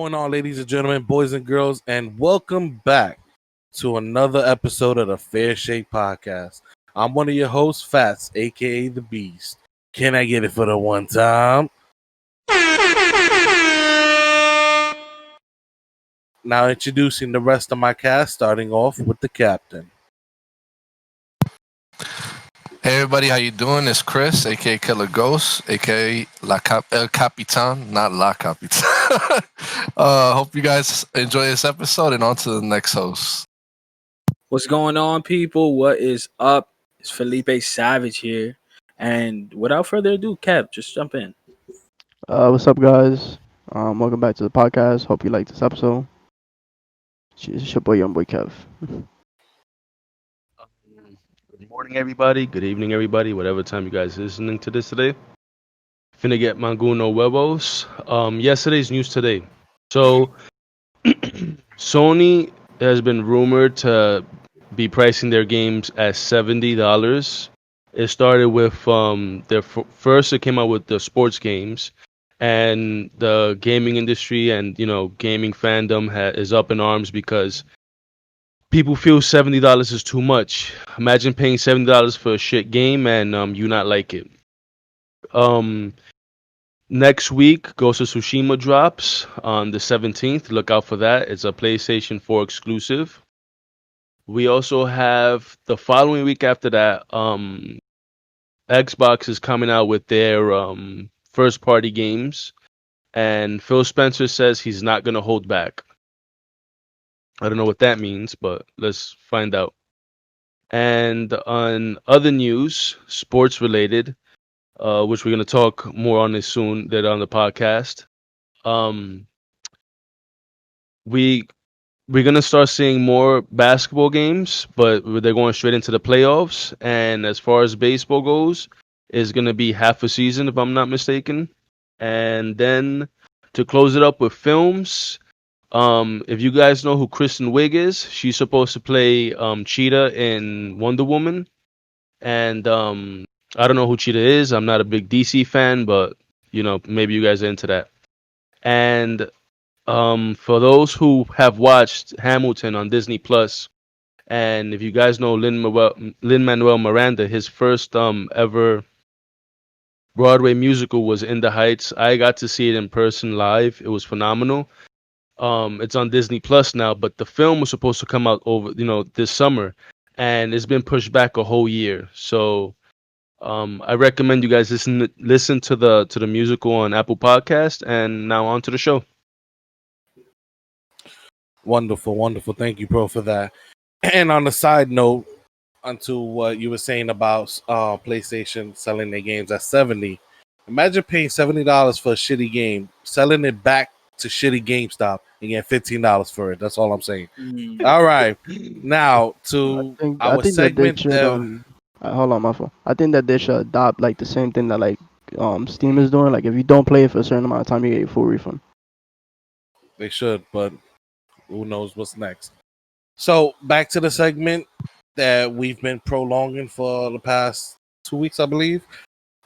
going on, ladies and gentlemen, boys and girls, and welcome back to another episode of the Fair Shake Podcast. I'm one of your hosts, Fats, aka the Beast. Can I get it for the one time? Now introducing the rest of my cast, starting off with the captain. Hey everybody, how you doing? It's Chris, aka Killer Ghost, aka El Capitan, not La Capitan. Hope you guys enjoy this episode and on to the next host. What's going on, people? What is up? It's Felipe Savage here. And without further ado, Kev, just jump in. What's up, guys? Welcome back to the podcast. Hope you like this episode. It's your boy, young boy Kev. Good morning, everybody. Good evening, everybody. Whatever time you guys listening to this today. Finna get Manguno huevos. Yesterday's news today. So, Sony has been rumored to be pricing their games at $70. It started with first. It came out with the sports games, and the gaming industry and gaming fandom is up in arms because people feel $70 is too much. Imagine paying $70 for a shit game and you not like it. Next week, Ghost of Tsushima drops on the 17th. Look out for that. It's a PlayStation 4 exclusive. We also have the following week after that. Xbox is coming out with their first party games, and Phil Spencer says he's not gonna hold back. I don't know what that means, but let's find out. And on other news, sports related, which we're going to talk more on this soon that on the podcast, we're going to start seeing more basketball games, but they're going straight into the playoffs. And as far as baseball goes, it's going to be half a season, if I'm not mistaken. And then to close it up with films, if you guys know who Kristen Wiig is, she's supposed to play Cheetah in Wonder Woman, and I don't know who Cheetah is. I'm not a big DC fan, but maybe you guys are into that. And for those who have watched Hamilton on Disney Plus, and if you guys know Lin-Manuel Miranda, his first ever Broadway musical was In the Heights. I got to see it in person live. It was phenomenal. It's on Disney Plus now, but the film was supposed to come out over, this summer, and it's been pushed back a whole year. So, I recommend you guys listen to the musical on Apple Podcast, and now on to the show. Wonderful. Thank you, bro, for that. And on the side note, onto what you were saying about PlayStation selling their games at $70. Imagine paying $70 for a shitty game, selling it back to shitty GameStop and get $15 for it. That's all I'm saying. All right, now to our segment. Hold on, my phone. I think that they should adopt like the same thing that like Steam is doing. Like if you don't play it for a certain amount of time, you get a full refund. They should, but who knows what's next. So back to the segment that we've been prolonging for the past 2 weeks, I believe.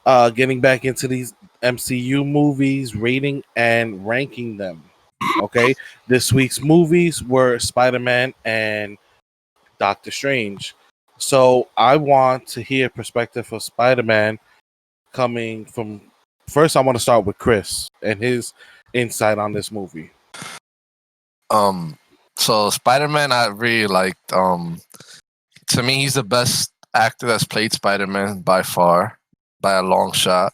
Getting back into these MCU movies, rating and ranking them. Okay, this week's movies were Spider-Man and Doctor Strange. So I want to hear perspective for Spider-Man coming from. First, I want to start with Chris and his insight on this movie. So Spider-Man, I really liked. To me, he's the best actor that's played Spider-Man by far, by a long shot.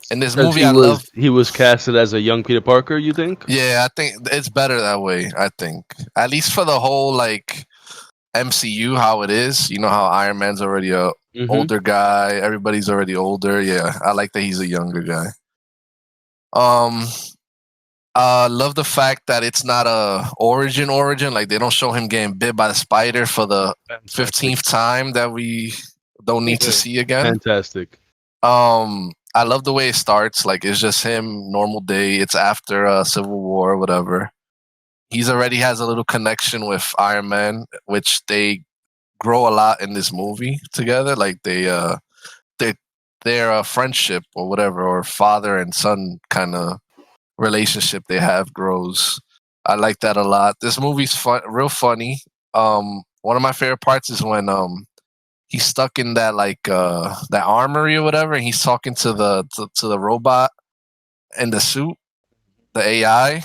In this movie, he was casted as a young Peter Parker. You think? Yeah, I think it's better that way. I think at least for the whole MCU, how it is. You know how Iron Man's already a older guy. Everybody's already older. Yeah, I like that he's a younger guy. Love the fact that it's not a origin. Like they don't show him getting bit by the spider for the 15th time that we don't need to see again. Fantastic. I love the way it starts. Like it's just him, normal day. It's after Civil War or whatever. He's already has a little connection with Iron Man, which they grow a lot in this movie together. Like their friendship or whatever, or father and son kind of relationship they have grows. I like that a lot. This movie's fun, real funny. One of my favorite parts is when he's stuck in that that armory or whatever, and he's talking to the robot in the suit, the AI,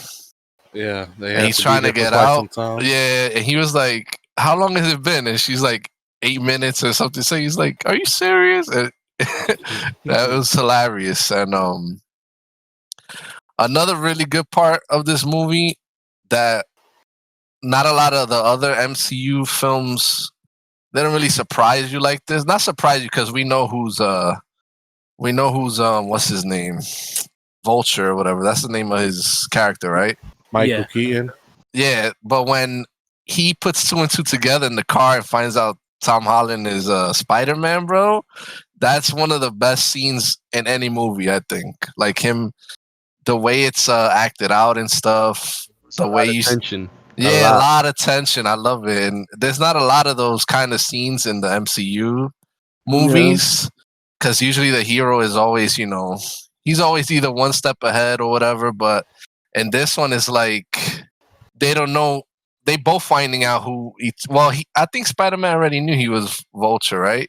Yeah, they and have he's to be trying to there for get quite out. some time. Yeah, and he was like, "How long has it been?" And she's like, 8 minutes or something. So he's like, "Are you serious?" And that was hilarious. And another really good part of this movie that not a lot of the other MCU films, they don't really surprise you like this. Not surprise you because we know who's what's his name, Vulture or whatever. That's the name of his character, right? Michael Yeah. Keaton. Yeah, but when he puts two and two together in the car and finds out Tom Holland is Spider Man, bro, that's one of the best scenes in any movie. I think, like him, the way it's acted out and stuff, It's a the way lot of you, tension. yeah, a lot of tension. I love it, and there's not a lot of those kind of scenes in the MCU Yeah. movies because usually the hero is always, he's always either one step ahead or whatever. But in this one, is like they don't know. They both finding out who. I think Spider Man already knew he was Vulture, right?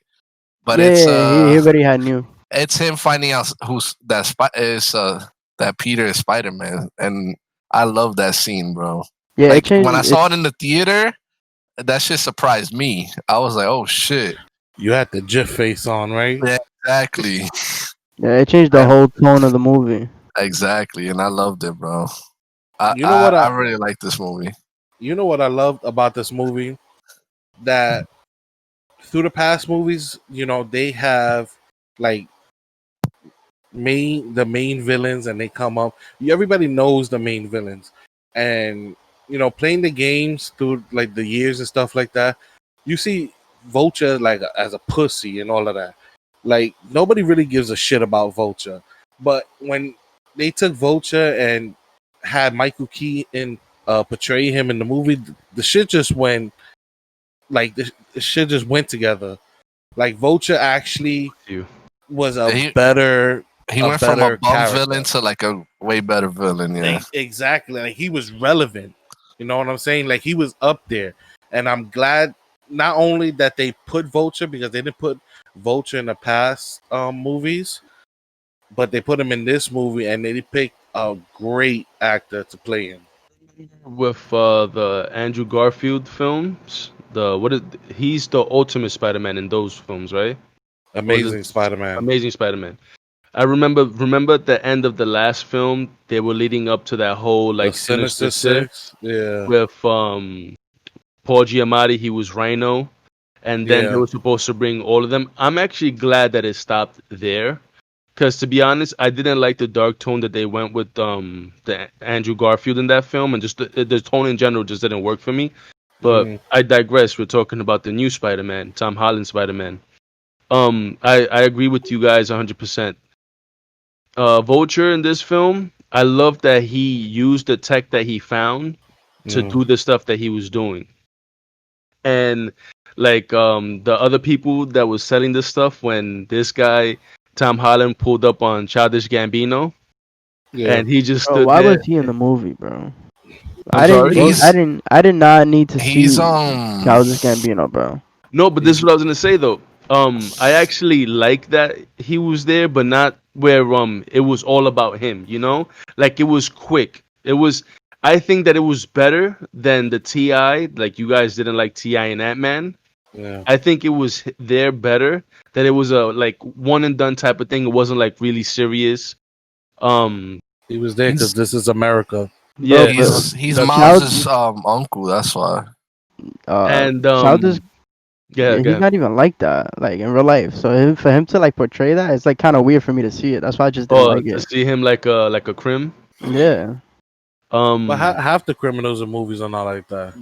But Yeah, yeah, he already had knew. it's him finding out who's that is that Peter is Spider Man, and I love that scene, bro. Yeah, it Like when I changed. saw it in the theater, that shit surprised me. I was like, oh shit. You had the GIF face on, right? Yeah, exactly. Yeah, it changed the whole tone of the movie. Exactly, and I loved it, bro. I You know I, what I I really like this movie. you know what I loved about this movie? That through the past movies, they have like the main villains and they come up. Everybody knows the main villains. And playing the games through like the years and stuff like that, you see Vulture like as a pussy and all of that. Like nobody really gives a shit about Vulture. But when they took Vulture and had Michael Keaton portray him in the movie, the shit just went like the shit just went together. Like Vulture actually You. was He he a went from a better bum character. villain to like a way better villain. Yeah, Exactly. Like he was relevant. You know what I'm saying? Like he was up there. And I'm glad not only that they put Vulture because they didn't put Vulture in the past movies, but they put him in this movie and they picked a great actor to play him. With the Andrew Garfield films, he's the ultimate Spider-Man in those films, right? Or is it Amazing Spider-Man. Amazing Spider-Man? I remember at the end of the last film, they were leading up to that whole The like Sinister Sinister Six Six. Yeah. with Paul Giamatti. He was Rhino, and then they Yeah. were supposed to bring all of them. I'm actually glad that it stopped there. Because to be honest, I didn't like the dark tone that they went with the Andrew Garfield in that film, and just the tone in general just didn't work for me. But Mhm. I digress. We're talking about the new Spider-Man, Tom Holland Spider-Man. I agree with you guys 100%. Vulture in this film, I love that he used the tech that he found to Yeah. do the stuff that he was doing, and like the other people that was selling this stuff when this guy Tom Holland pulled up on Childish Gambino, Yeah. and he just Bro, stood why was there. he in the movie, bro? I'm sorry. I did not need to he's see Childish Gambino, bro. No, but this is He's what I was gonna say though. I actually like that he was there, but not where it was all about him. Like it was quick. It was. I think that it was better than the Ti. Like you guys didn't like Ti and Ant Man. yeah. I think it was there better. That it was a like one and done type of thing. It wasn't like really serious. Um, He was there because he's this is America. Bro, yeah, but he's that's Miles's uncle. That's why. and Childish, yeah, yeah, he's yeah. not even like that, like in real life. So for him to like portray that, it's like kind of weird for me to see it. That's why I just didn't Oh, like to it. see him like a crim. Yeah. But Um, half the criminals in movies are not like that.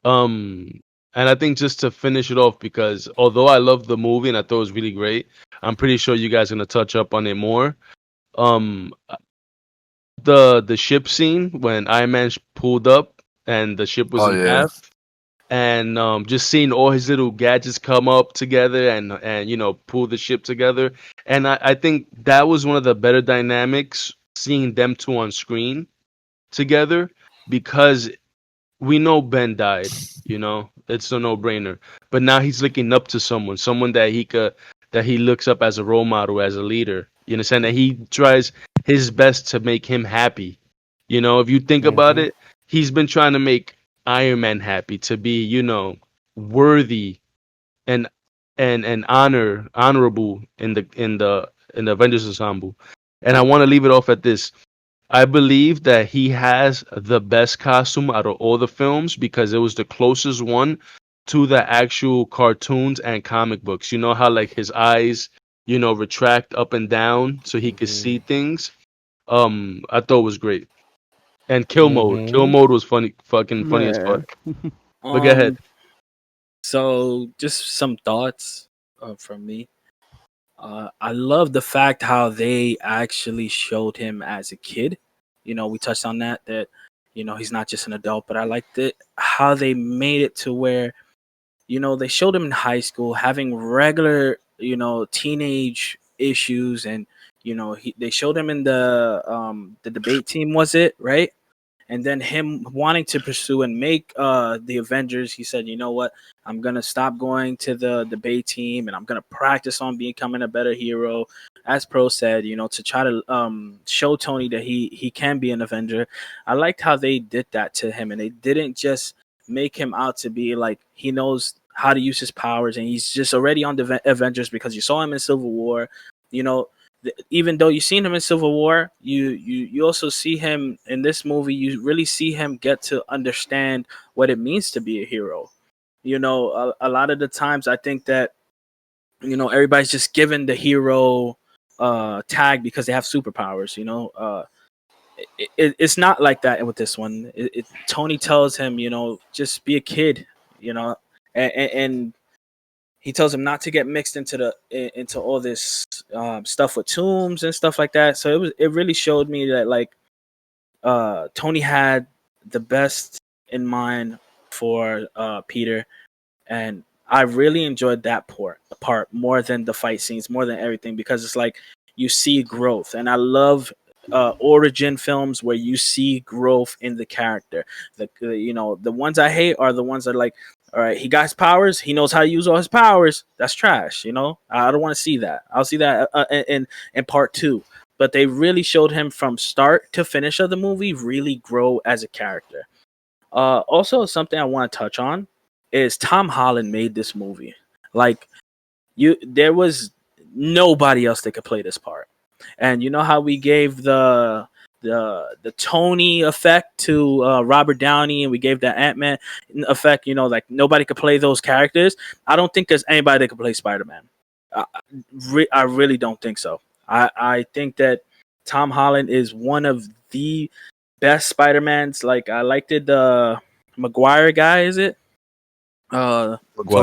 Um, and I think just to finish it off, because although I love the movie and I thought it was really great, I'm pretty sure you guys are gonna touch up on it more. Um, the ship scene when Iron Man pulled up and the ship was Oh in yeah, half, and just seeing all his little gadgets come up together and pull the ship together, and I think that was one of the better dynamics seeing them two on screen together because we know Ben died. You know, it's a no brainer. But now he's looking up to someone that he looks up as a role model, as a leader. You understand that he tries his best to make him happy. You know, if you think about Mhm. it, he's been trying to make Iron Man happy, to be, worthy and honorable in the Avengers ensemble. And I want to leave it off at this. I believe that he has the best costume out of all the films because it was the closest one to the actual cartoons and comic books. You know how like his eyes, retract up and down so he could see Mhm. things. I thought it was great. And kill mode. Kill Mhm. mode was funny, fucking funny as fuck. Man. But go ahead. Um, so just some thoughts from me. I love the fact how they actually showed him as a kid. We touched on that he's not just an adult, but I liked it how they made it to where they showed him in high school having regular teenage issues, and they showed him in the debate team, was it right? And then him wanting to pursue and make the Avengers. He said, you know what, I'm gonna stop going to the debate team and I'm gonna practice on becoming a better hero, as Pro said, to try to show Tony that he can be an Avenger. I liked how they did that to him, and they didn't just make him out to be like he knows how to use his powers and he's just already on the Avengers because you saw him in Civil War. you know Even though you've seen him in Civil War, you also see him in this movie. You really see him get to understand what it means to be a hero. A lot of the times I think that everybody's just given the hero tag because they have superpowers. It's not like that with this one. Tony tells him, just be a kid, and he tells him not to get mixed into all this stuff with tombs and stuff like that. So it really showed me that like Tony had the best in mind for Peter, and I really enjoyed that part more than the fight scenes, more than everything, because it's like you see growth, and I love origin films where you see growth in the character. The ones I hate are the ones that are like, all right, he got his powers, he knows how to use all his powers. That's trash. I don't want to see that. I'll see that in part two. But they really showed him from start to finish of the movie really grow as a character. Also, something I want to touch on is Tom Holland made this movie. Like there was nobody else that could play this part. And you know how we gave the Tony effect to Robert Downey, and we gave that Ant-Man effect. Like nobody could play those characters. I don't think there's anybody that could play Spider-Man. I really don't think so. I think that Tom Holland is one of the best Spider-Mans. Like I liked it. The Maguire guy, is it? Maguire.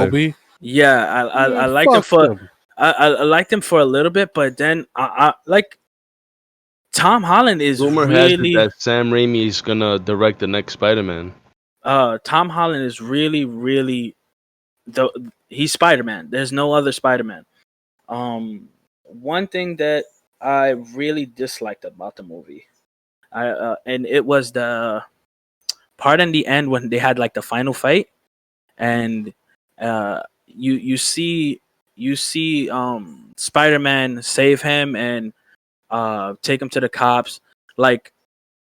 Toby. Yeah, I Man, liked him fuck for him. I liked him for a little bit, but then I like Tom Holland is Rumor has it really that Sam Raimi is gonna direct the next Spider-Man. Tom Holland is really he's Spider-Man. There's no other Spider-Man. One thing that I really disliked about the movie, and it was the part in the end when they had like the final fight, and you see Spider-Man save him and take him to the cops. Like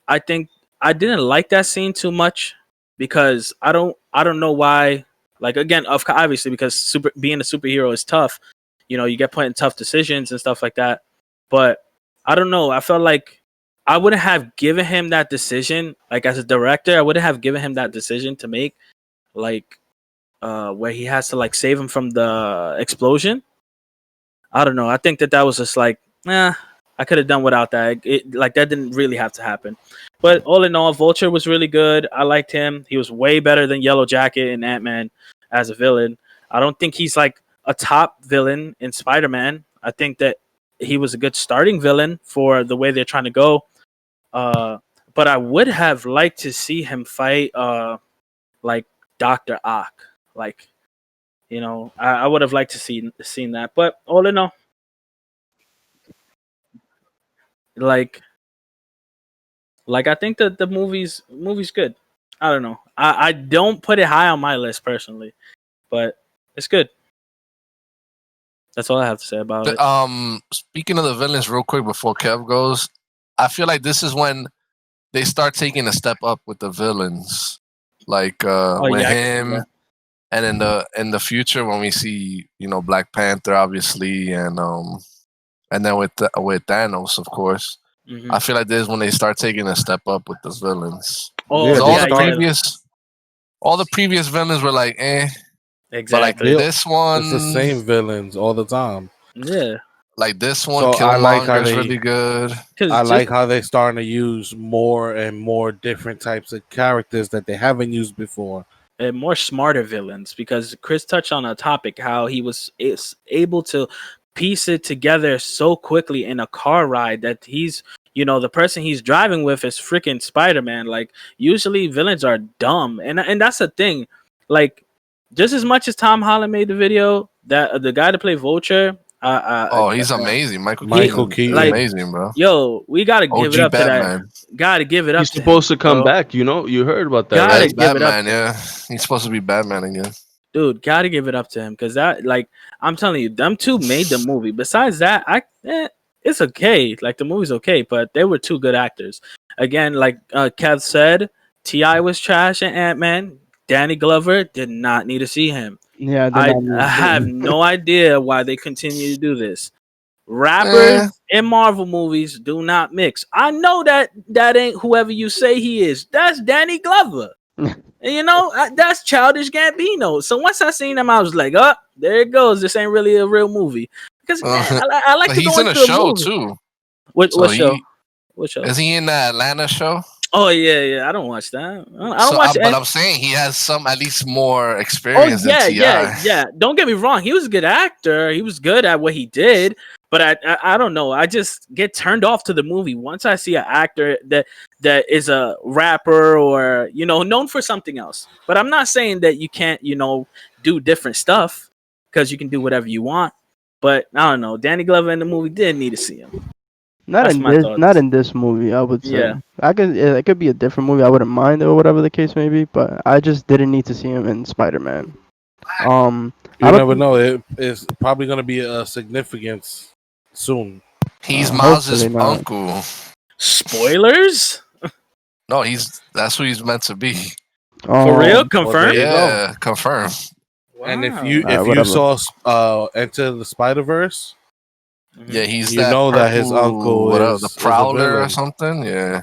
I think I didn't like that scene too much because I don't know why. Like again, obviously because being a superhero is tough. You get put in tough decisions and stuff like that. But I don't know. I felt like I wouldn't have given him that decision. Like as a director, I wouldn't have given him that decision to make. Like where he has to like save him from the explosion. I don't know. I think that was just like, I could have done without that. Like that didn't really have to happen. But all in all, Vulture was really good. I liked him. He was way better than Yellow Jacket and Ant-Man as a villain. I don't think he's like a top villain in Spider-Man. I think that he was a good starting villain for the way they're trying to go. Uh, but I would have liked to see him fight like Dr. Ock. Like, I would have liked to seen that. But all in all, like Like I think that the movie's good. I don't know. I don't put it high on my list personally, but it's good. That's all I have to say about it. Speaking of the villains, real quick before Kev goes, I feel like this is when they start taking a step up with the villains, like Oh with yeah, I can see him, that. and in the future when we see Black Panther obviously, and then with Thanos, of course. Hmm. I feel like this is when they start taking a step up with the villains. Oh Yeah, 'Cause they yeah, start. yeah, all the previous villains were like, but like exactly. They, this it's the one, same villains all the time. Yeah, So Killmonger's really good. because I just like how they're starting to use more and more different types of characters that they haven't used before. and more smarter villains. Because Chris touched on a topic how he was is able to piece it together so quickly in a car ride that he's the person he's driving with is freaking Spider-Man. Like usually villains are dumb, and that's the thing. Like just as much as Tom Holland made the video, that the guy to play Vulture, Oh, he's amazing. Michael he Michael Keaton is like Keaton. amazing, bro. yo, we gotta give it OG up to that. Batman. Gotta give it up He's to him, supposed to come bro. back. You heard about that, Gotta right? As give it up Batman, to him. yeah. He's supposed to be Batman again. Dude, gotta give it up to him because that, like, I'm telling you, them two made the movie. Besides that, it's okay. Like the movie's okay, but they were two good actors. Again, like Kev said, Ti was trash and Ant Man. Danny Glover did not need to see him. Yeah, I did I not need I to see have him. no idea why they continue to do this. Eh, Rappers in Marvel movies do not mix. I know that ain't whoever you say he is. That's Danny Glover. And that's Childish Gambino. So once I seen him, I was like, "Oh, there it goes. This ain't really a real movie." Because man, I like but to he's go in a into a show movie. too. What So show? What show? is he in the Atlanta show? Oh yeah. I don't watch that. I don't So, watch but it. I'm saying he has some at least more Oh experience than yeah, Ti. yeah. Don't get me wrong. He was a good actor. He was good at what he did. But I don't know. I just get turned off to the movie once I see an actor that is a rapper or known for something else. But I'm not saying that you can't do different stuff because you can do whatever you want. But I don't know. Danny Glover in the movie did need to see him. Not That's in my this, not thoughts. in this movie. I would say Yeah. it could be a different movie. I wouldn't mind or whatever the case may be. But I just didn't need to see him in Spider-Man. I You don't never think, know. It's probably going to be a significance soon. He's Miles's hopefully not. uncle. Spoilers No, that's who he's meant to be. for real? Um, Well, there Confirmed? you go. Yeah, confirmed. And if Wow. you whatever. saw Enter the Spider Verse, Mhm. Yeah, he's you that know that his purple, uncle whatever, the is a Prowler or villain. something. Yeah.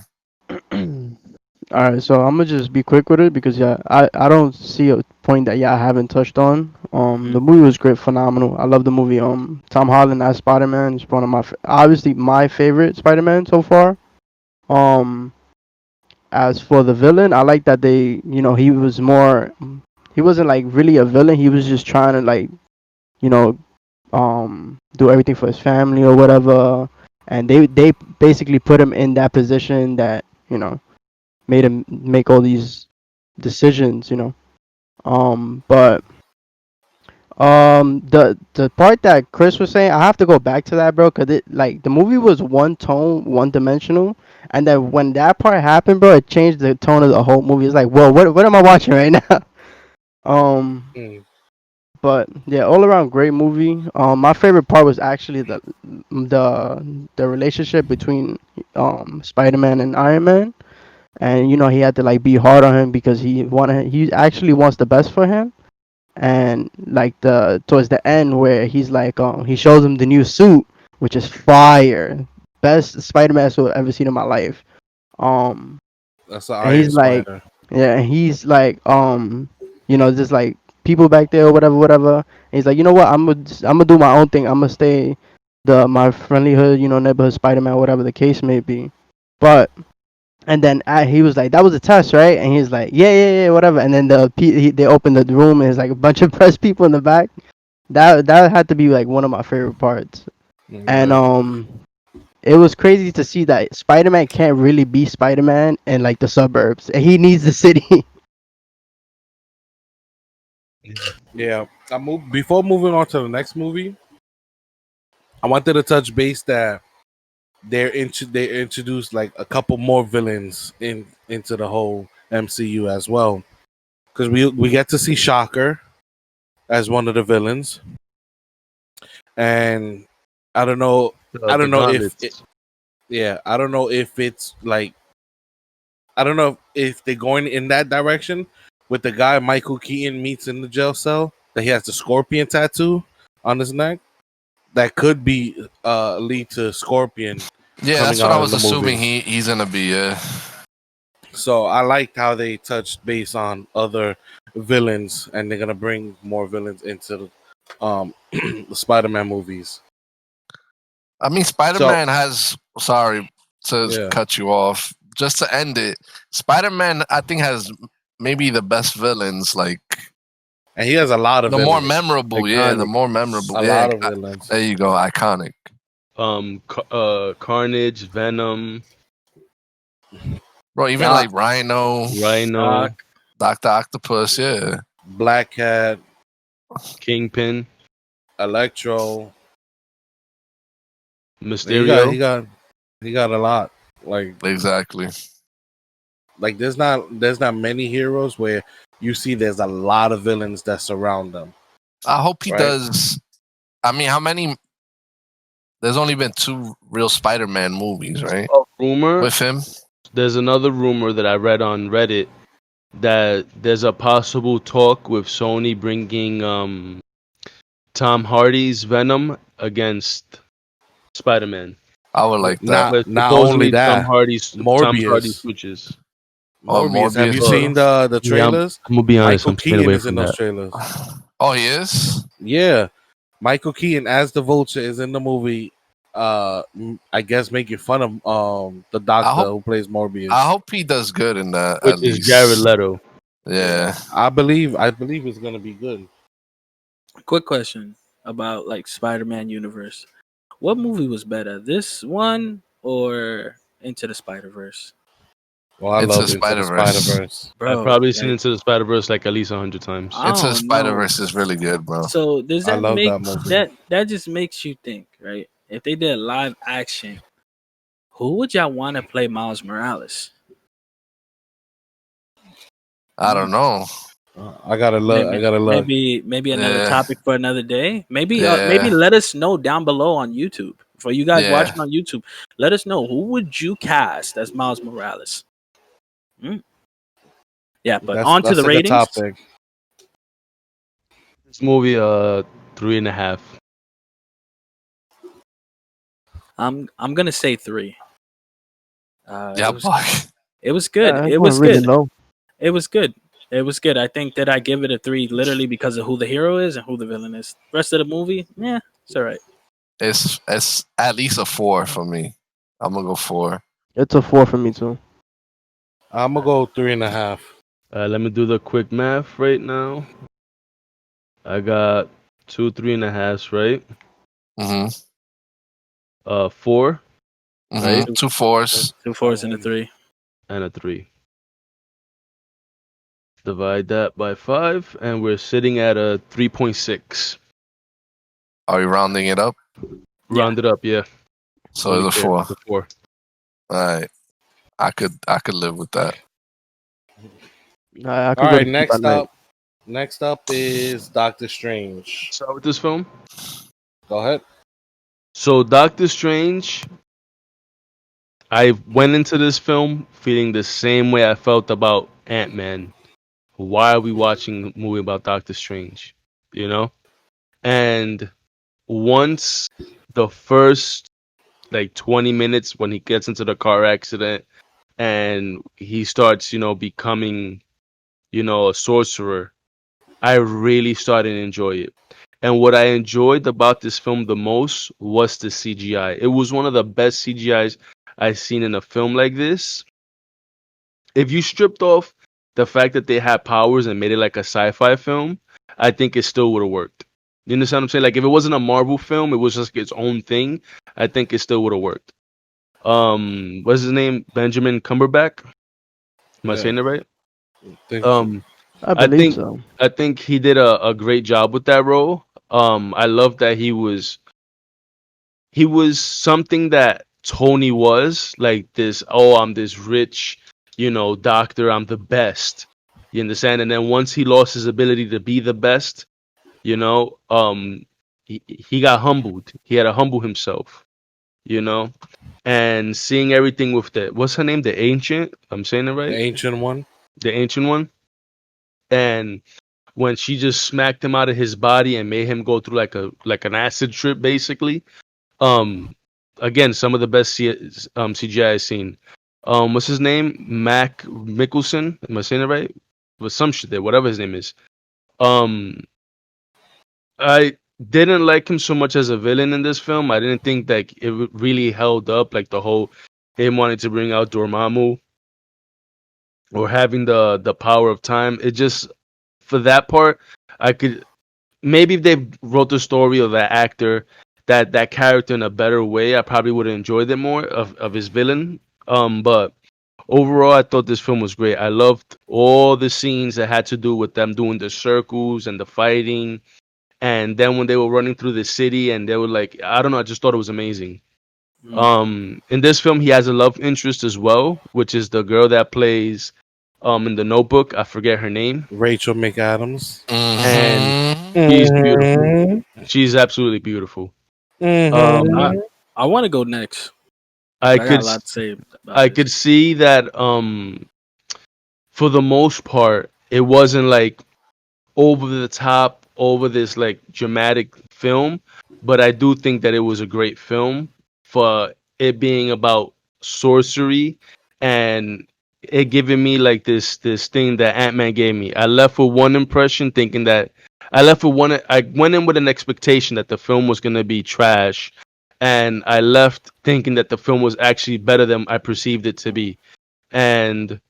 All right, so I'm gonna just be quick with it because I don't see a point that I haven't touched on. Mhm. The movie was great, phenomenal. I love the movie. Tom Holland as Spider-Man is one of obviously my favorite Spider-Man so far. Um, as for the villain, I like that he was more, he wasn't like really a villain. He was just trying to like, you know, do everything for his family or whatever. And they basically put him in that position that made him make all these decisions. But the part that Chris was saying, I have to go back to that, bro, because it like the movie was one tone, one dimensional, and then when that part happened, bro, it changed the tone of the whole movie. It's like, whoa, what am I watching right now? um, Mm. but yeah, all around great movie. My favorite part was actually the relationship between Spider-Man and Iron Man, and he had to like be hard on him because he actually wants the best for him. And like the towards the end where he's like he shows him the new suit, which is fire, best Spider-Man suit I've ever seen in my life. um That's the and Iron he's like, Spider. yeah, and he's like just like people back there or whatever. And he's like, you know what, I'm gonna do my own thing. I'm gonna stay my friendly hood, neighborhood Spider-Man, whatever the case may be. But and then he was like, "That was a test, right?" And he's like, "Yeah, whatever." And then they opened the room and there's like a bunch of press people in the back. That had to be like one of my favorite parts. And Yeah. it was crazy to see that Spider-Man can't really be Spider-Man in like the suburbs. He needs the city. Yeah. Before moving on to the next movie, I wanted to touch base that they introduced like a couple more villains into the whole MCU as well. Because we get to see Shocker as one of the villains, and I don't know, I The don't know if it, gauntlets. yeah, I don't know if it's like I don't know if they're going in that direction with the guy Michael Keaton meets in the jail cell that he has the scorpion tattoo on his neck. That could be lead to Scorpion Yeah, coming that's what I out in was the assuming movie. he's gonna be. Yeah, So I liked how they touched base on other villains, and they're gonna bring more villains into the Spider-Man movies. I mean, Spider So Man has. Sorry to yeah, cut you off. Just to end it, Spider Man I think has maybe the best villains. Like and he has a lot of the more villains, memorable. Yeah, the Iconic. more memorable. a Yeah, lot of villains. there you go. Iconic. Carnage, Venom, Bro, even Doc, like Rhino, Rhino, Doc. Doctor Octopus. Yeah, Black Cat, Kingpin, Electro. Mysterio. He got a lot. Like exactly. there's not many heroes where you see there's a lot of villains that surround them, I hope he right? does. I mean, how many? There's only been 2 real Spider-Man movies, right? Rumor. With him. There's another rumor that I read on Reddit that there's a possible talk with Sony bringing Tom Hardy's Venom against Spider-Man. I would like that. But Not only supposedly that, Tom Hardy Morbius. switches. Oh, Morbius. Have you Morbius. seen the Yeah, trailers? I'm gonna be honest. Michael I'm staying Keaton away is in from those that. trailers. Oh, he is. Yeah, Michael Keaton as the Vulture is in the movie. I guess making fun of the I doctor hope. who plays I Morbius. hope he does good in that Which at is Jared least. Leto. Yeah. I believe it's gonna be good. Quick question about like Spider-Man universe. What movie was better, this one or Into the Spider-Verse? Well, I It's a love Into the Spider Spider Verse. Verse. I've Bro, probably seen like, Into the Spider-Verse like at least 100 times. I It's a don't Spider know. Verse is really good, bro. So does I that love make that movie. that just makes you think, right? If they did live action, who would y'all want to play Miles Morales? I don't know. I gotta look. I Maybe, gotta look. maybe another Yeah. topic for another day. Maybe Yeah. let us know down below on YouTube. For you guys Yeah. watching on YouTube, let us know who would you cast as Miles Morales. Mm. Yeah, but on to That's the a good ratings. topic. This movie, 3.5. I'm gonna say 3. Yeah, fuck. It was good. Yeah, It I went was really good. low. It was good. It was good. I think that I give it a 3 literally because of who the hero is and who the villain is. Rest of the movie, yeah, it's all right. It's at least a 4 for me. I'm gonna go 4. It's a 4 for me too. I'm gonna go 3.5. Let me do the quick math right now. I got 2 3.5s, right? Mm-hmm. 4, Mm-hmm. right? 2 4s. 2 4s and a 3. And a 3. Divide that by 5, and we're sitting at a 3.6. Are we rounding it up? Yeah. Round it up, yeah. So it's a 4. It's a 4. All right. I could live with that. I could All go right, to sleep at night. next up is Doctor Strange. Start with this film. Go ahead. So, Doctor Strange, I went into this film feeling the same way I felt about Ant-Man. Why are we watching a movie about Doctor Strange? You know? And once the first like 20 minutes when he gets into the car accident and he starts, becoming, a sorcerer, I really started to enjoy it. And what I enjoyed about this film the most was the CGI. It was one of the best CGIs I've seen in a film like this. If you stripped off the fact that they had powers and made it like a sci-fi film, I think it still would have worked. You understand what I'm saying? Like if it wasn't a Marvel film, it was just its own thing, I think it still would have worked. What's his name? Benjamin Cumberbatch? Am I Yeah, saying it right? think so. Um, I I believe think so. I think he did a great job with that role. I love that he was something that Tony was like this. Oh, I'm this rich, doctor. I'm the best. You understand? And then once he lost his ability to be the best, you know, um, he got humbled. He had to humble himself. You know, and seeing everything with the what's her name, the ancient. I'm saying it The right, ancient one. the ancient one. And when she just smacked him out of his body and made him go through like an acid trip, basically. Um, Again, some of the best CGI I've seen. What's his name? Mac Mickelson. Am I saying it right? With some shit there, whatever his name is. Um, I didn't like him so much as a villain in this film. I didn't think that really held up, like the whole him wanting to bring out Dormammu or having the power of time. It just for that part, I could maybe if they wrote the story of that actor, that character in a better way, I probably would have enjoyed it more of his villain. But overall, I thought this film was great. I loved all the scenes that had to do with them doing the circles and the fighting, and then when they were running through the city and they were like, I don't know, I just thought it was amazing. In this film, he has a love interest as well, which is the girl that plays in the Notebook. I forget her name, Rachel McAdams. and Mhm. she's beautiful. Mhm. She's absolutely beautiful. I Mhm. I want to go next. I I got could a lot to say about I this. could see that for the most part it wasn't like over the top, over this like dramatic film, but I do think that it was a great film for it being about sorcery and it giving me like this thing that Ant-Man gave me. I left with one impression thinking that I went in with an expectation that the film was going to be trash, and I left thinking that the film was actually better than I perceived it to be. And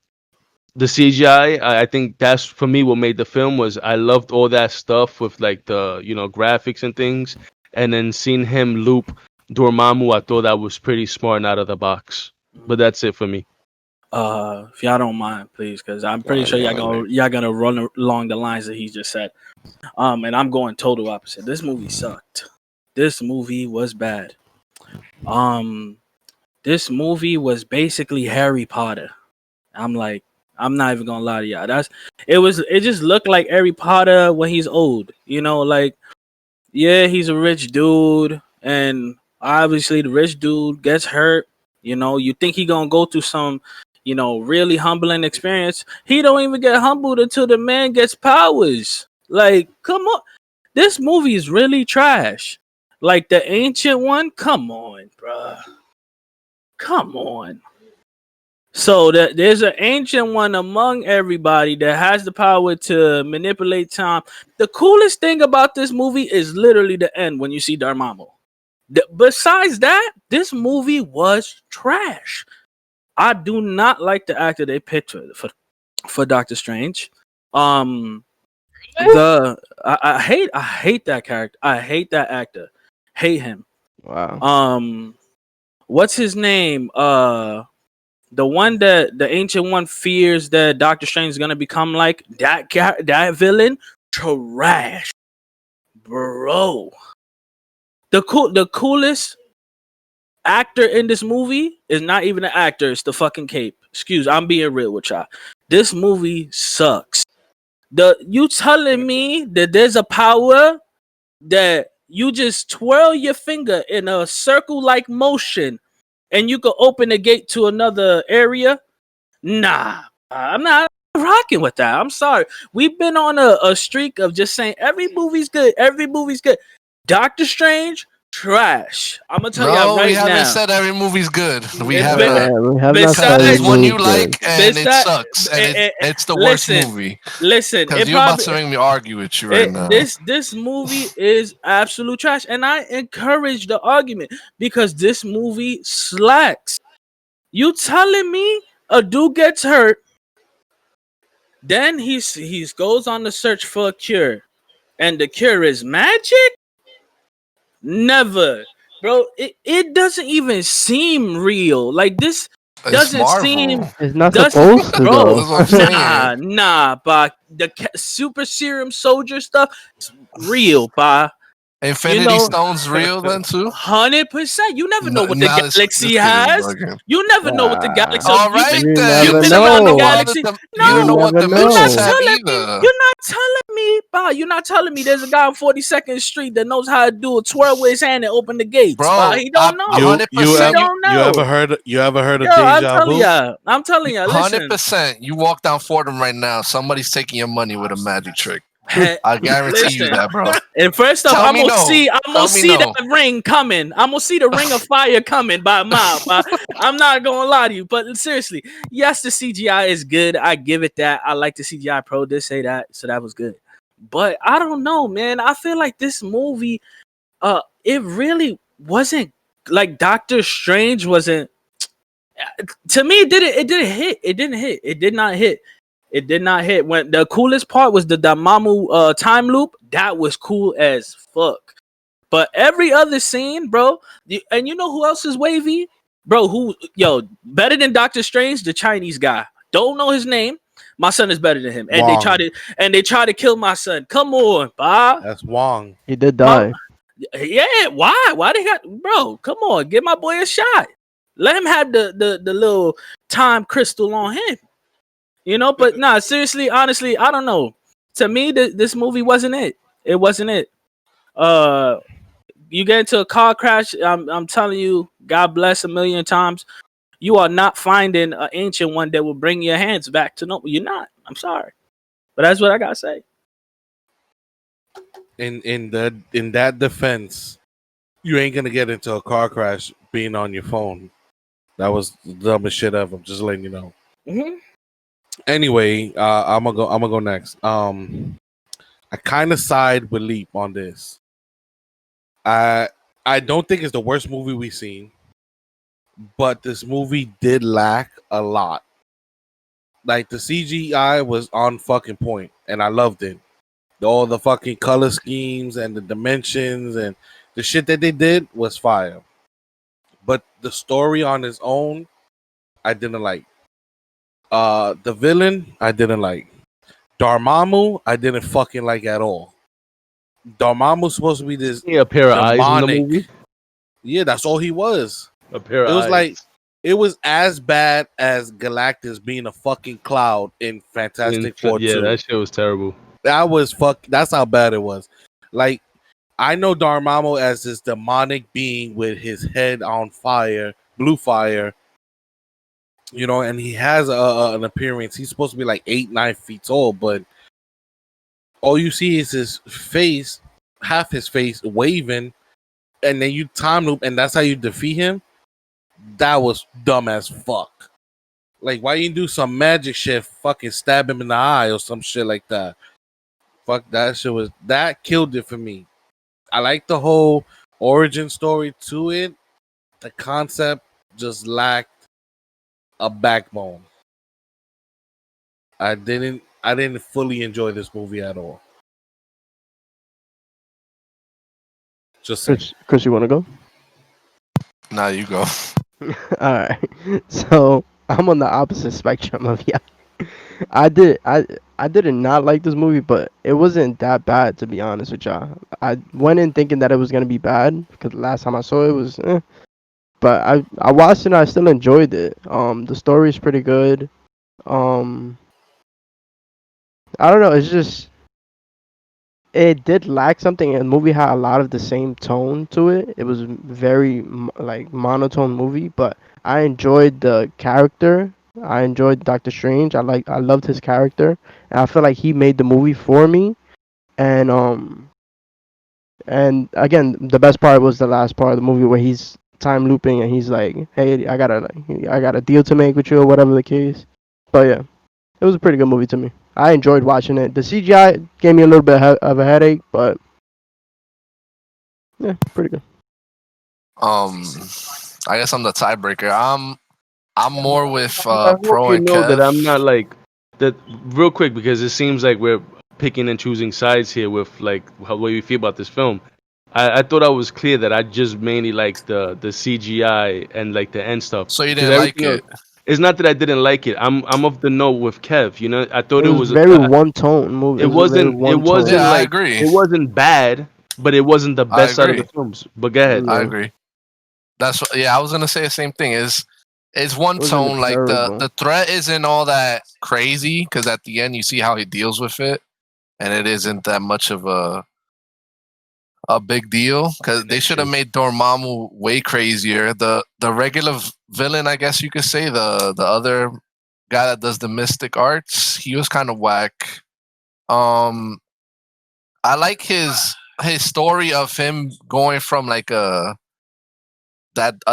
the CGI, I think that's for me what made the film was I loved all that stuff with like the graphics and things, and then seeing him loop Dormammu, I thought that was pretty smart and out of the box. But that's it for me. If y'all don't mind, please, because I'm Go pretty ahead, sure go ahead. y'all gonna run along the lines that he just said. And I'm going total opposite. This movie sucked. This movie was bad. Um, this movie was basically Harry Potter. I'm like, I'm not even gonna lie to y'all. It just looked like Harry Potter when he's old. Like, yeah, he's a rich dude, and obviously the rich dude gets hurt. You think he gonna go through some, really humbling experience. He don't even get humbled until the man gets powers. Like, come on, this movie is really trash. Like the ancient one, come on, bruh. Come on. So there's an ancient one among everybody that has the power to manipulate time. The coolest thing about this movie is literally the end when you see Dormammu. Besides that, this movie was trash. I do not like the actor they picked for Doctor Strange. Um, I hate that character. I hate that actor. Hate him. Wow. What's his name? The one that the ancient one fears that Doctor Strange is gonna become like that villain, trash, bro. The coolest actor in this movie is not even an actor; it's the fucking cape. I'm being real with y'all. This movie sucks. You telling me that there's a power that you just twirl your finger in a circle like motion and you could open a gate to another area? Nah, I'm not rocking with that. I'm sorry. We've been on a streak of just saying every movie's good. Every movie's good. Doctor Strange, trash. I'm gonna tell y'all No, we right haven't now. said every movie's good. We Eh, have be- not. Yeah, we have not Because said there's every Besides, one you movie's good. like and it besides, sucks and it's the worst listen, movie. listen. Because It you're about probably to make me argue with you right now. this movie is absolute trash, and I encourage the argument because this movie slacks. You telling me a dude gets hurt, then he's goes on the search for a cure, and the cure is magic? Never, bro. It doesn't even seem real. Like this It's doesn't Marvel. seem It's not doesn't, supposed to bro. though. That's what I'm saying. Nah, but the super serum soldier stuff is real, bah. Infinity Stones real then too? 100%. You never know what the Now galaxy this kid is has. bugging. You never know what the galaxy. So All right You then. you've never been around the You know. galaxy. you don't know what never You're not dimensions know. have telling me. either. You're not telling me, Bob. You're not telling me there's a guy on 42nd Street that knows how to do a twirl with his hand and open the gates. Bob. Bro, He don't know. You you He 100% ever don't you ever know. heard Yo, of I'm deja telling vu? y'all. I'm telling y'all. Listen. 100%. You walk down Fordham right now, somebody's taking your money with a magic trick. Hey, I guarantee you listen. that, bro. And first off, Tell I'm me gonna no. see. I'm Tell gonna me see no. that ring coming. I'm gonna see the ring of fire coming by a mile. I'm not gonna lie to you, but seriously, yes, the CGI is good. I give it that. I like the CGI. Pro did say that, so that was good. But I don't know, man. I feel like this movie, it really wasn't like Doctor Strange wasn't. To me, it didn't hit. It didn't hit. It did not hit. It did not hit. When the coolest part was the Damamu time loop, that was cool as fuck. But every other scene, bro, and you know who else is wavy, bro? Better than Doctor Strange? The Chinese guy. Don't know his name. My son is better than him, and Wong. they try to kill my son. Come on, Bob. That's Wong. He did My, die. yeah, why? Why they got, bro? Come on, give my boy a shot. Let him have the little time crystal on him. You know, but nah, seriously, honestly, I don't know. To me, this movie wasn't it. It wasn't it. You get into a car crash. I'm telling you, God bless a million times. You are not finding an ancient one that will bring your hands back to normal. You're not. I'm sorry, but that's what I gotta say. In that defense, you ain't gonna get into a car crash being on your phone. That was the dumbest shit ever. Just letting you know. Mm-hmm. Anyway, I'm gonna go next. I kind of side with Leap on this. I don't think it's the worst movie we've seen, but this movie did lack a lot. Like the CGI was on fucking point, and I loved it. All the fucking color schemes and the dimensions and the shit that they did was fire. But the story on its own, I didn't like. The villain, I didn't like. Dormammu, I didn't fucking like at all. Dormammu's supposed to be this Yeah, a pair of eyes in the demonic. movie. Yeah, that's all he was. A pair of It was eyes. like it was as bad as Galactus being a fucking cloud in Fantastic Four Yeah, 2. that shit was terrible. That was fuck. That's how bad it was. Like I know Dormammu as this demonic being with his head on fire, blue fire. You know, and he has an appearance. He's supposed to be like 8-9 feet tall, but all you see is his face, half his face waving, and then you time loop, and that's how you defeat him. That was dumb as fuck. Like, why you do some magic shit, fucking stab him in the eye or some shit like that? Fuck that shit that killed it for me. I like the whole origin story to it. The concept just lacked a backbone. I didn't fully enjoy this movie at all. Just saying. Chris, you want to go? Now you go. All right. So I'm on the opposite spectrum of yeah. I did not like this movie, but it wasn't that bad to be honest with y'all. I went in thinking that it was gonna be bad because the last time I saw it was, but I watched it and I still enjoyed it. The story's pretty good. Um, I don't know. It's just it did lack something, and the movie had a lot of the same tone to it. It was very like monotone movie, but I enjoyed the character. I enjoyed Doctor Strange. I loved his character, and I feel like he made the movie for me. And and again, the best part was the last part of the movie where he's time looping and he's like, "Hey, I got a deal to make with you," or whatever the case. But yeah, it was a pretty good movie to me. I enjoyed watching it. The CGI gave me a little bit of a headache, but yeah, pretty good. I guess I'm the tiebreaker. I'm more with I hope Pro you and know that I'm Kev. not like that. Real quick, because it seems like we're picking and choosing sides here with like how what we feel about this film. I thought I was clear that I just mainly like the CGI and like the end stuff. So you 'Cause didn't like everything else, it? it's not that I didn't like it. I'm of the note with Kev. You know, I It thought it was was very one tone movie. it It was a very wasn't one tone. Yeah, I like agree. it wasn't bad, but it wasn't the I best out of the agree. films. But go ahead. I Yeah. agree. That's what, yeah. I was gonna say the same thing. It's one Wasn't tone. Like the terrible. the threat isn't all that crazy because at the end you see how he deals with it, and it isn't that much of a big deal because An they should have issue. made Dormammu way crazier. The regular villain, I guess you could say, the other guy that does the mystic arts, he was kind of whack. Um, I like his story of him going from like a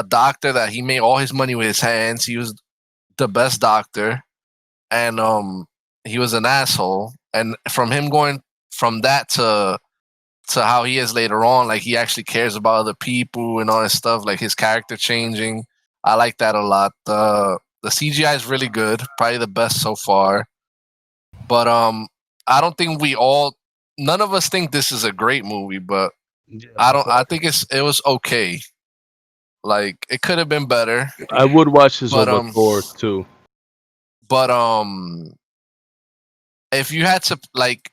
doctor that he made all his money with his hands. He was the best doctor, and he was an asshole. And from him going from that to how he is later on, like he actually cares about other people and all this stuff, like his character changing. I like that a lot. The CGI is really good, probably the best so far. But I don't think none of us think this is a great movie, but Yeah, I think it was okay. Like it could have been better, I would watch this but over Thor too. but if you had to like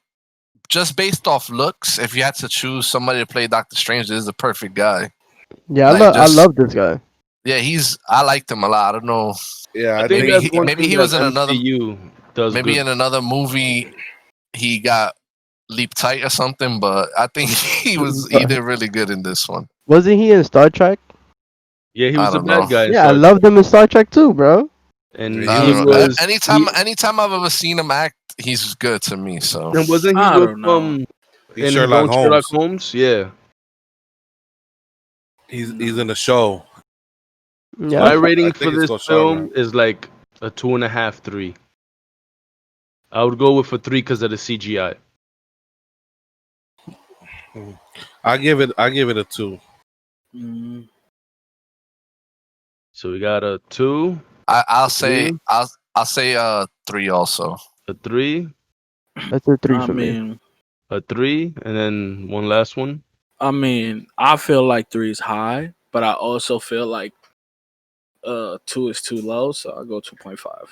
just based off looks, if you had to choose somebody to play Doctor Strange, this is the perfect guy. Yeah, Like I just love this guy. yeah, I liked him a lot. I don't know. Yeah, I I think think that's one Maybe thing he that was in another MCU does maybe good. in another movie he got leap tight or something, but I think he did really good in this one. Wasn't he in Star Trek? Yeah, he I was the don't know. bad guy in Yeah, I Star loved Trek, him in Star Trek too, bro. and He I he don't was know. good. was he, Anytime I've ever seen him act, he's good to me. So and wasn't he I with don't know. He's in his Sherlock own Sherlock Holmes. Holmes? Yeah. He's in the show. Yeah, My So I rating for think it's this called film Sherlock. is like a 2.5, 3. I would go with a 3 because of the CGI. I give it a 2. Mm, So we got a 2, I'll a say 3, I'll say 3 also. a 3, that's a 3 I for me. mean, a 3, and then one last one. I feel like 3 is high, but I also feel like 2 is too low, so I'll go 2.5.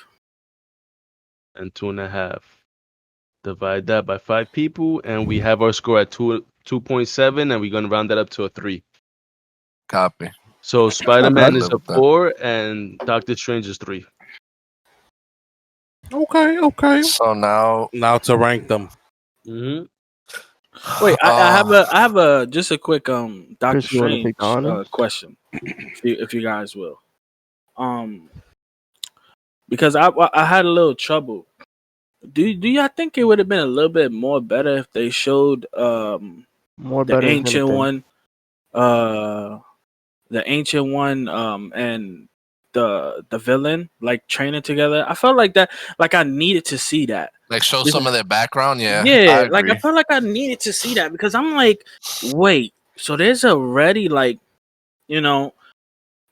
And 2.5. Divide that by 5 people, and we have our score at 2.7, and we're gonna round that up to a 3. Copy. So Not Spider-Man bad. is Live a with that. 4, and Doctor Strange is 3. Okay. So now, Now to rank them. Mm-hmm. Wait, uh, I have a just a quick Doctor Chris, you want to take the Strange honors? question, if you guys will, um because I had a little trouble. Do y'all think it would have been a little bit more better if they showed More the better is ancient anything. one, uh the ancient one, and the villain like training together? I felt like that, like I needed to see that. like show This- some of their background. Yeah, I Yeah, like I agree. felt like I needed to see that because I'm like, wait, so there's already like, you know,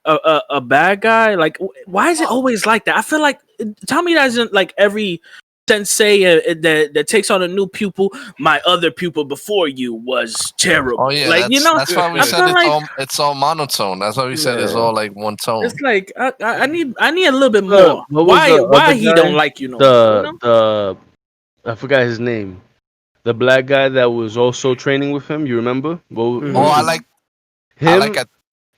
a bad guy. Like, why is it always like that? I feel like tell me that isn't like every sensei that takes on a new pupil. My other pupil before you was Oh terrible. yeah, Like, you know, that's why we I said feel like it's all monotone. That's why we said it's Yeah. all like one tone. it's like I need a little bit What more. was the Why other he don't guy? like you no more? You know. The I forgot his name. The black guy that was also training with him. You remember? Well, Oh, Mhm. I like him.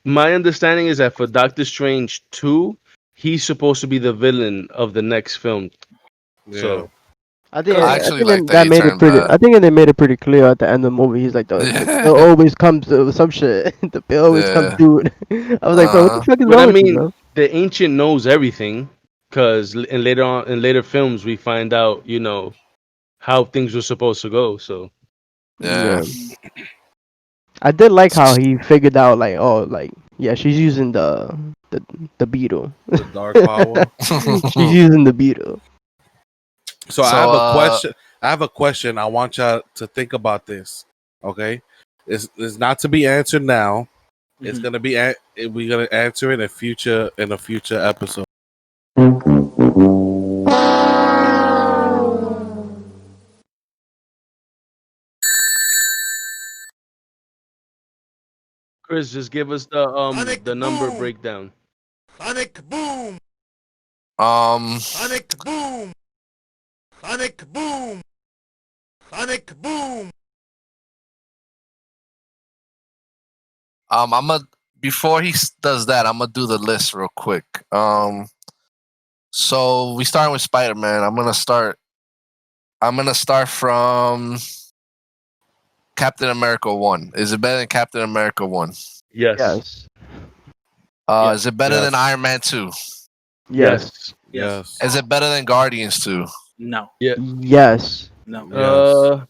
My understanding is that for Doctor Strange 2, he's supposed to be the villain of the next film. Yeah. So I I actually think like that that he made it turned pretty. bad. I think they made it pretty clear at the end of the movie. He's like, the bill Yeah, always comes to some shit. The bill always comes yeah. through. I was like, bro, what the Uh, fuck is but I wrong with you, mean, bro? the ancient knows everything because in later films we find out, how things were supposed to go. So yeah. Yeah, I did like how he figured out, like, oh, like, yeah, she's using the the beetle. The dark power. She's using the beetle. So I So have a question. I have a question. I want y'all to think about this. Okay, it's not to be answered now. It's Mhm. gonna be. We're gonna answer it in a future episode. Chris, just give us the number breakdown. Sonic boom! um, Sonic boom! Sonic boom! Sonic boom! I'm a before he does that, I'm gonna do the list real quick. So we starting with Spider-Man. I'm gonna start from Captain America 1. Is it better than Captain America 1? Yes. Yes. Yeah. Is it better than Yes. Iron Man 2? Yes. Yes. Is it better than Guardians 2? No. Yeah. Yes. No. Yes.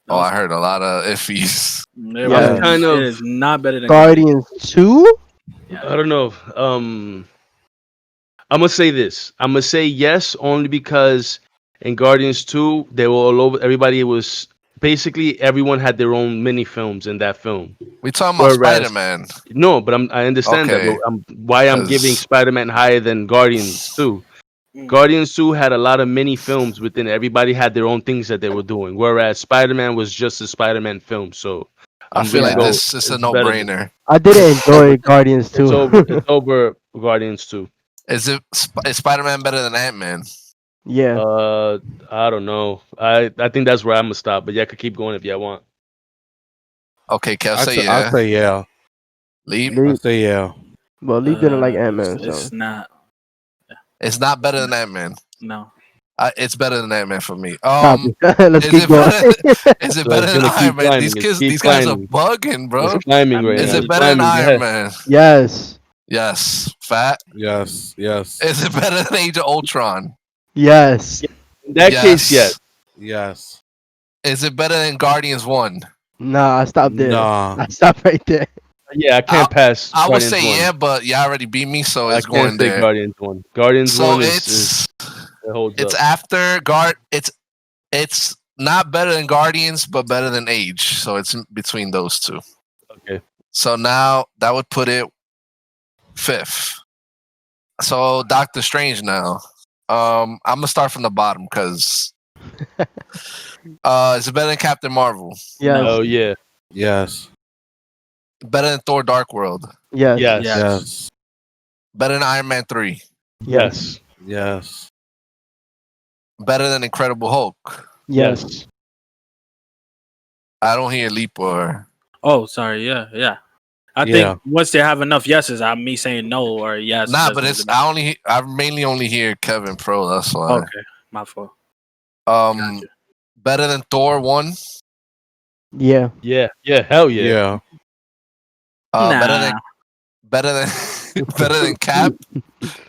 Oh, I heard a lot of iffies. I'm Yes. kind It of. is not better than Guardians 2? I don't know. I'm gonna say this. I'm gonna say yes only because in Guardians 2 they were all over. Everybody was basically everyone had their own mini films in that film. We talking about Whereas Spider-Man. no, but I understand that. Okay. But why I'm giving 'Cause Spider-Man higher than Guardians 2. Mm. Guardians 2 had a lot of mini films within it. Everybody had their own things that they were doing. Whereas Spider-Man was just a Spider-Man film. So I I'm feel gonna like go. this is a It's better than. no-brainer. I didn't enjoy Guardians It's 2. over. It's over Guardians 2. Is Spider-Man better than Ant-Man? Yeah. I don't know. I think that's where I'm gonna stop. But yeah, I could keep going if y'all want. Okay, Kev, say I yeah. say yeah. Leap. I Leap. say yeah. Well, Leap didn't like Ant-Man, It's so. not. It's not better than Ant-Man. No. It's better than Ant-Man for me. Copy. Let's Is keep it going. better? Is it So better it's than gonna keep Iron Man? climbing. It's keep These guys are climbing. bugging, bro. It's climbing right Is now. it It's better than climbing. Go Iron ahead. Man? Yes. Yes. Fat. Yes. Yes. Is it better than Age of Ultron? Yes. In that case, yes. Yes. Is it better than Guardians 1? Nah, I stopped there. Nah. I stopped right there. Yeah, I can't pass I would Guardians say 1. yeah, but you already beat me, so I it's can't going say there. Guardians 1. Guardians So 1 is it's it holds it's up. after Guard. It's not better than Guardians, but better than Age. So it's between those two. Okay. So now that would put it fifth. So Doctor Strange now. I'm gonna start from the bottom because is it better than Captain Marvel? Yes. Oh yeah. Yes. Better than Thor: Dark World? Yes. Yes. Yes. Yes. Better than Iron Man 3? Yes. Yes. Better than Incredible Hulk? Yes. Yes. I don't hear Leap or Oh, sorry. Yeah. Yeah. I Yeah. think once they have enough yeses, me saying no or yes. nah, doesn't but really it's matter. I mainly only hear Kevin Pro. That's why. Okay. My fault. Um, better than Thor 1? Yeah. Yeah. Yeah. Hell yeah. Yeah. Better Nah. than better than Cap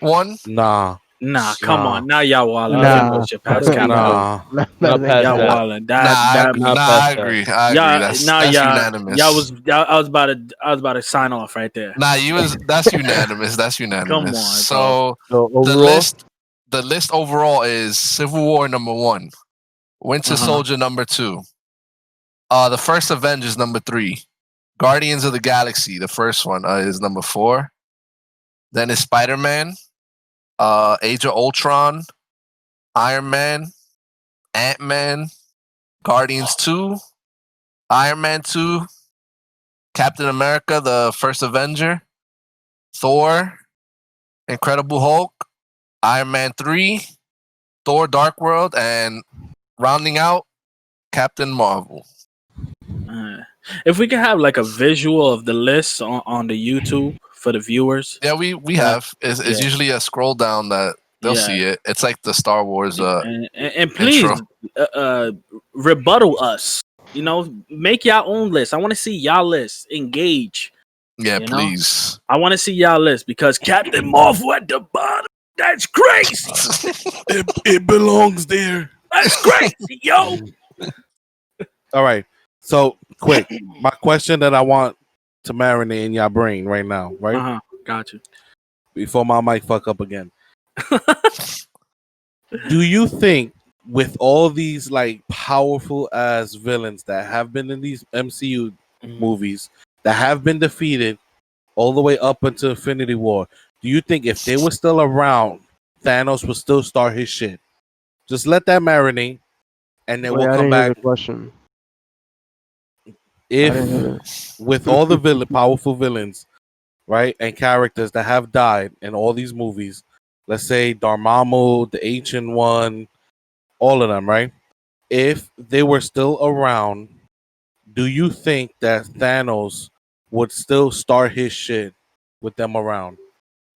1? Nah. Nah. Come Nah. on. Now y'all wildin'. Nah. That Nah. bullshit past Cap. Nah. Not Not better than past Y'all that. wildin'. Nah, That Not I past that. agree. I agree. yeah. That's Nah. that's Yeah. unanimous. I was about to sign off right there. Nah, that's unanimous. That's unanimous. on, So So the overall, list overall is Civil War number 1, Winter Uh-huh. Soldier number 2, the first Avengers number 3, Guardians of the Galaxy, the first one, is number 4. Then is Spider-Man, Age of Ultron, Iron Man, Ant-Man, Guardians 2, Iron Man 2, Captain America, the first Avenger, Thor, Incredible Hulk, Iron Man 3, Thor Dark World, and rounding out Captain Marvel. If we could have like a visual of the list on the YouTube for the viewers. Yeah, we have. It's yeah. usually a scroll down that they'll Yeah. see it. It's like the Star Wars And please rebuttal us. You know, make your own list. I want to see y'all list. Engage. Yeah, you know? please. I want to see y'all list because Captain Marvel at the bottom. That's crazy. It belongs there. That's crazy, yo. All right. So quick, my question that I want to marinate in your brain right now, right? Uh-huh. Got you. Before my mic fuck up again. Do you think with all these like powerful as villains that have been in these MCU movies that have been defeated all the way up into Infinity War, do you think if they were still around, Thanos would still start his shit? Just let that marinate, and then Wait, we'll I come didn't hear back. the question. If I didn't hear it. with all the powerful villains, right, and characters that have died in all these movies, let's say Dormammu, the Ancient One, all of them, right? If they were still around, do you think that Thanos would still start his shit with them around.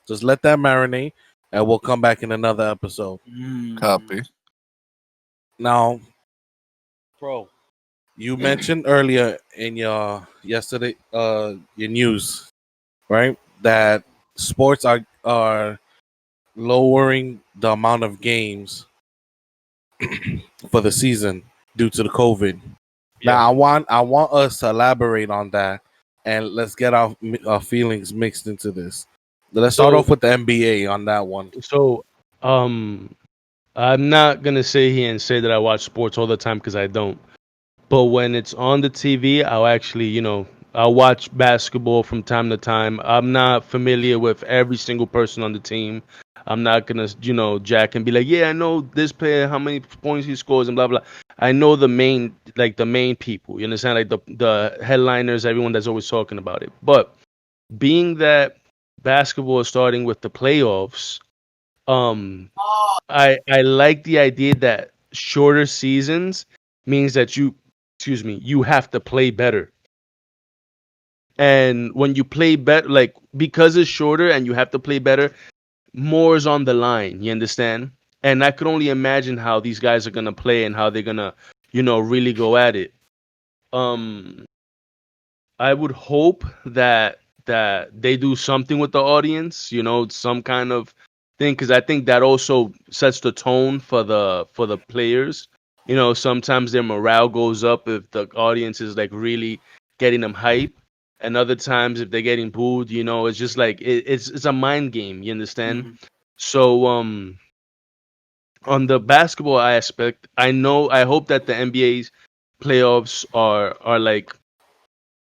Just let that marinate, and we'll come back in another episode. Copy. Now, bro, you mentioned earlier in your yesterday your news, right? That sports are lowering the amount of games for the season due to the COVID. Yeah. Now, I want us to elaborate on that, and let's get our feelings mixed into this. Let's start So off with the NBA on that one. so I'm not gonna sit here and say that I watch sports all the time because I don't. But when it's on the TV, I'll actually, I'll watch basketball from time to time. I'm not familiar with every single person on the team. I'm not gonna, Jack and be like, yeah, I know this player, how many points he scores, and blah blah. I know the main people. You understand, like the headliners, everyone that's always talking about it. But being that basketball is starting with the playoffs, um, I like the idea that shorter seasons means that you have to play better. And when you play better, like because it's shorter and you have to play better, more is on the line. You understand? And I could only imagine how these guys are gonna play and how they're gonna, really go at it. Um, I would hope that they do something with the audience, some kind of thing, because I think that also sets the tone for the players. Sometimes their morale goes up if the audience is like really getting them hype, and other times if they're getting booed, it's just like it's a mind game. You understand? Mhm. So on the basketball aspect, I hope that the NBA's playoffs are like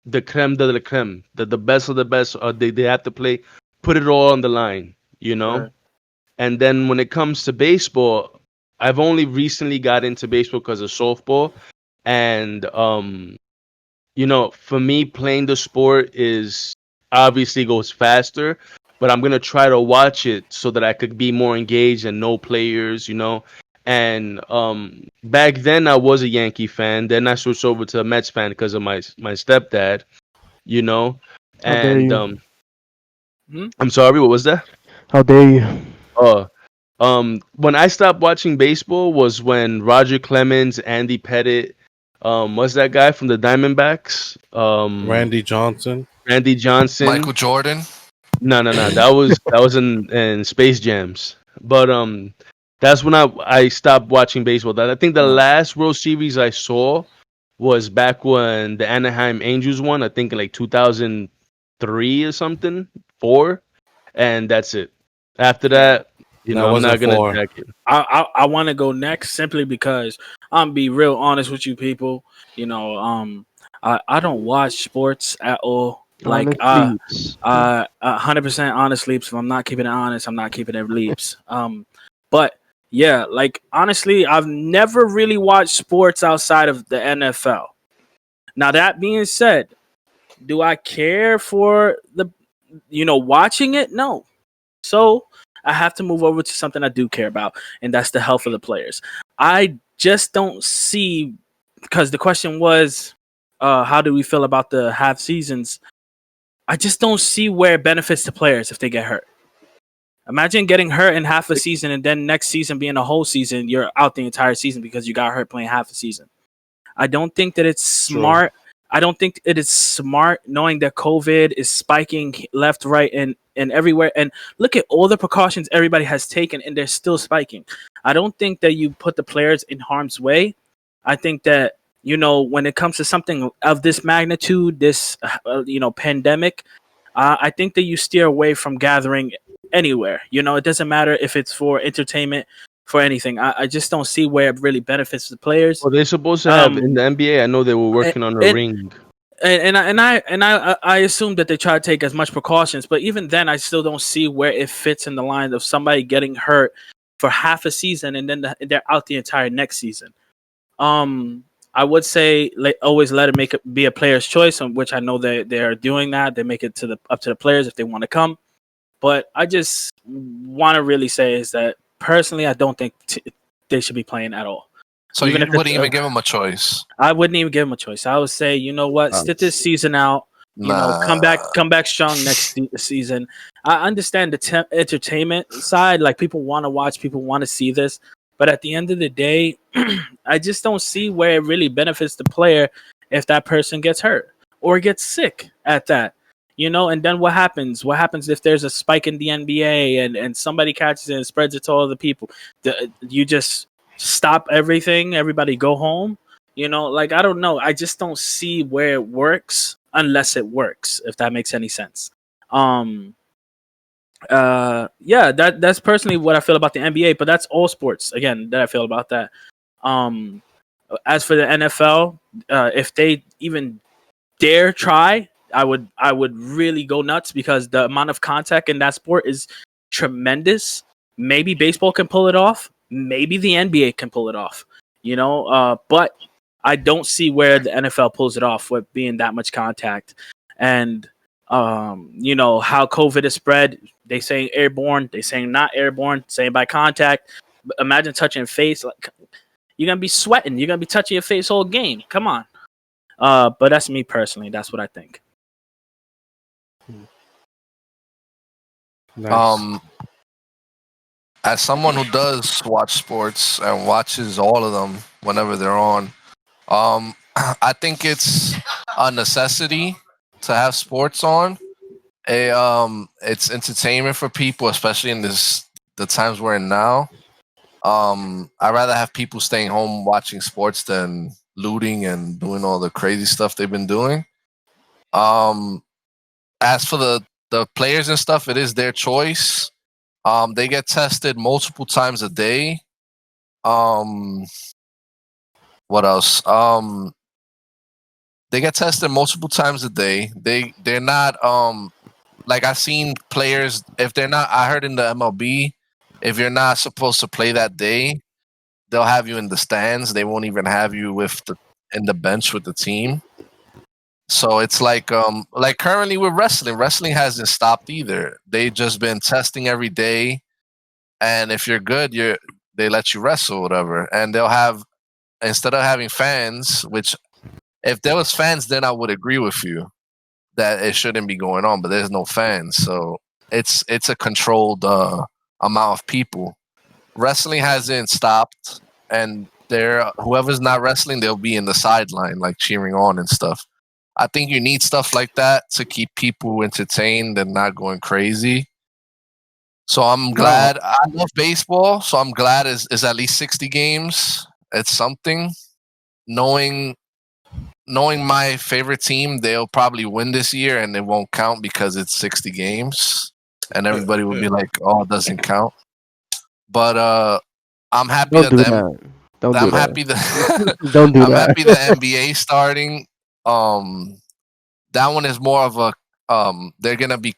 the creme de la creme, the best of the best. They have to play, put it all on the line, Right. And then when it comes to baseball, I've only recently got into baseball because of softball, and for me, playing the sport is obviously goes faster, but I'm gonna try to watch it so that I could be more engaged and know players, And back then I was a Yankee fan. Then I switched over to a Mets fan because of my stepdad, you know. How dare And you? Hmm? I'm sorry, what was that? How dare you? Uh, when I stopped watching baseball was when Roger Clemens, Andy Pettit, what's that guy from the Diamondbacks? Randy Johnson. Randy Johnson. Michael Jordan. No. That was in Space Jams. But that's when I stopped watching baseball. That I think the last World Series I saw was back when the Anaheim Angels won. I think in like 2003 or something, 4, and that's it. After Yeah. that, That I'm not wasn't gonna for. jack it. I want to go next simply because I'm be real honest with you people. I don't watch sports at all. Like Honest leads. 100% honest leaps. If I'm not keeping it honest, I'm not keeping it leaps. But yeah, like honestly, I've never really watched sports outside of the NFL. Now that being said, do I care for the watching it? No. So I have to move over to something I do care about, and that's the health of the players. I just don't see, because the question was, how do we feel about the half seasons? I just don't see where it benefits the players if they get hurt. Imagine getting hurt in half a season and then next season being a whole season, you're out the entire season because you got hurt playing half a season. I don't think that it's True. smart. I don't think it is smart knowing that COVID is spiking left, right, and everywhere. And look at all the precautions everybody has taken, and they're still spiking. I don't think that you put the players in harm's way. I think that when it comes to something of this magnitude, this pandemic, I think that you steer away from gathering anywhere. It doesn't matter if it's for entertainment, for anything. I just don't see where it really benefits the players. Well, they're supposed to have in Um, the NBA. I know they were working on a and ring. and I assume that they try to take as much precautions, but even then, I still don't see where it fits in the line of somebody getting hurt for half a season and then they're out the entire next season. I would say always let it be a player's choice, on which I know they are doing that. They make it up to the players if they want to come. But I just want to really say is that personally, I don't think they should be playing at all. So Even you if wouldn't even give him a choice. I wouldn't even give them a choice. I would say, you know what, sit this season out. Nah. come back strong next season. I understand the entertainment side, like people want to watch, people want to see this, but at the end of the day, I just don't see where it really benefits the player if that person gets hurt or gets sick at that. And then what happens? What happens if there's a spike in the NBA and somebody catches it and spreads it to all the people? You just stop everything, everybody go home. Like I don't know. I just don't see where it works unless it works, if that makes any sense. Um yeah, that's personally what I feel about the NBA, but that's all sports again that I feel about that. Um as for the NFL, if they even dare try, I would really go nuts because the amount of contact in that sport is tremendous. Maybe baseball can pull it off. Maybe the NBA can pull it off. But I don't see where the NFL pulls it off with being that much contact. And how COVID is spread. They saying airborne, they saying not airborne, saying by contact. Imagine touching face. Like you're gonna be sweating. You're gonna be touching your face whole game. Come on. But that's me personally. That's what I think. Nice. As someone who does watch sports and watches all of them whenever they're on, I think it's a necessity to have sports on. It's entertainment for people, especially in the times we're in now. I'd rather have people staying home watching sports than looting and doing all the crazy stuff they've been doing. As for the players and stuff, it is their choice. They get tested multiple times a day. What else? They get tested multiple times a day. They're not like I've seen players, if they're not, I heard in the MLB, if you're not supposed to play that day, they'll have you in the stands. They won't even have you in the bench with the team. So it's like currently with wrestling. Wrestling hasn't stopped either. They just been testing every day, and if you're good, they let you wrestle, whatever. And they'll have, instead of having fans, which if there was fans, then I would agree with you that it shouldn't be going on. But there's no fans, so it's a controlled amount of people. Wrestling hasn't stopped, and whoever's not wrestling, they'll be in the sideline, like cheering on and stuff. I think you need stuff like that to keep people entertained and not going crazy. So I'm glad. I love baseball, so I'm glad it's at least 60 games. It's something. Knowing my favorite team, they'll probably win this year, and it won't count because it's 60 games, and everybody will be like, "Oh, it doesn't count." But I'm happy Don't do that. Don't do I'm that. happy that Don't do I'm that. happy the NBA starting. That one is more of a they're gonna be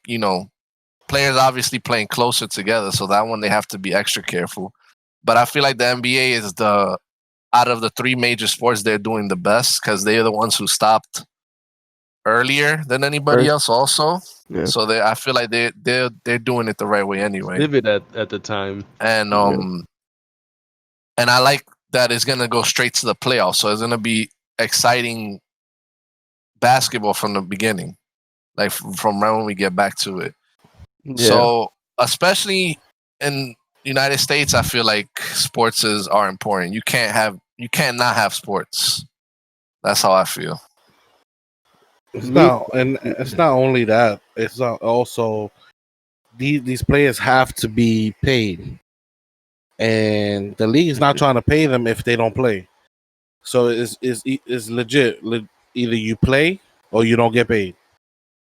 players obviously playing closer together, so that one they have to be extra careful. But I feel like the NBA is out of the three major sports, they're doing the best because they're the ones who stopped earlier than anybody else also. Yeah. So I feel like they're doing it the right way anyway. Vivid at the time. And and I like that it's gonna go straight to the playoffs, so it's gonna be exciting basketball from the beginning, like from right when we get back to it. Yeah. So especially in United States, I feel like sports are important. You can't not have sports. That's how I feel. It's not only that. It's not also these players have to be paid, and the league is not trying to pay them if they don't play. So it's legit. Either you play or you don't get paid.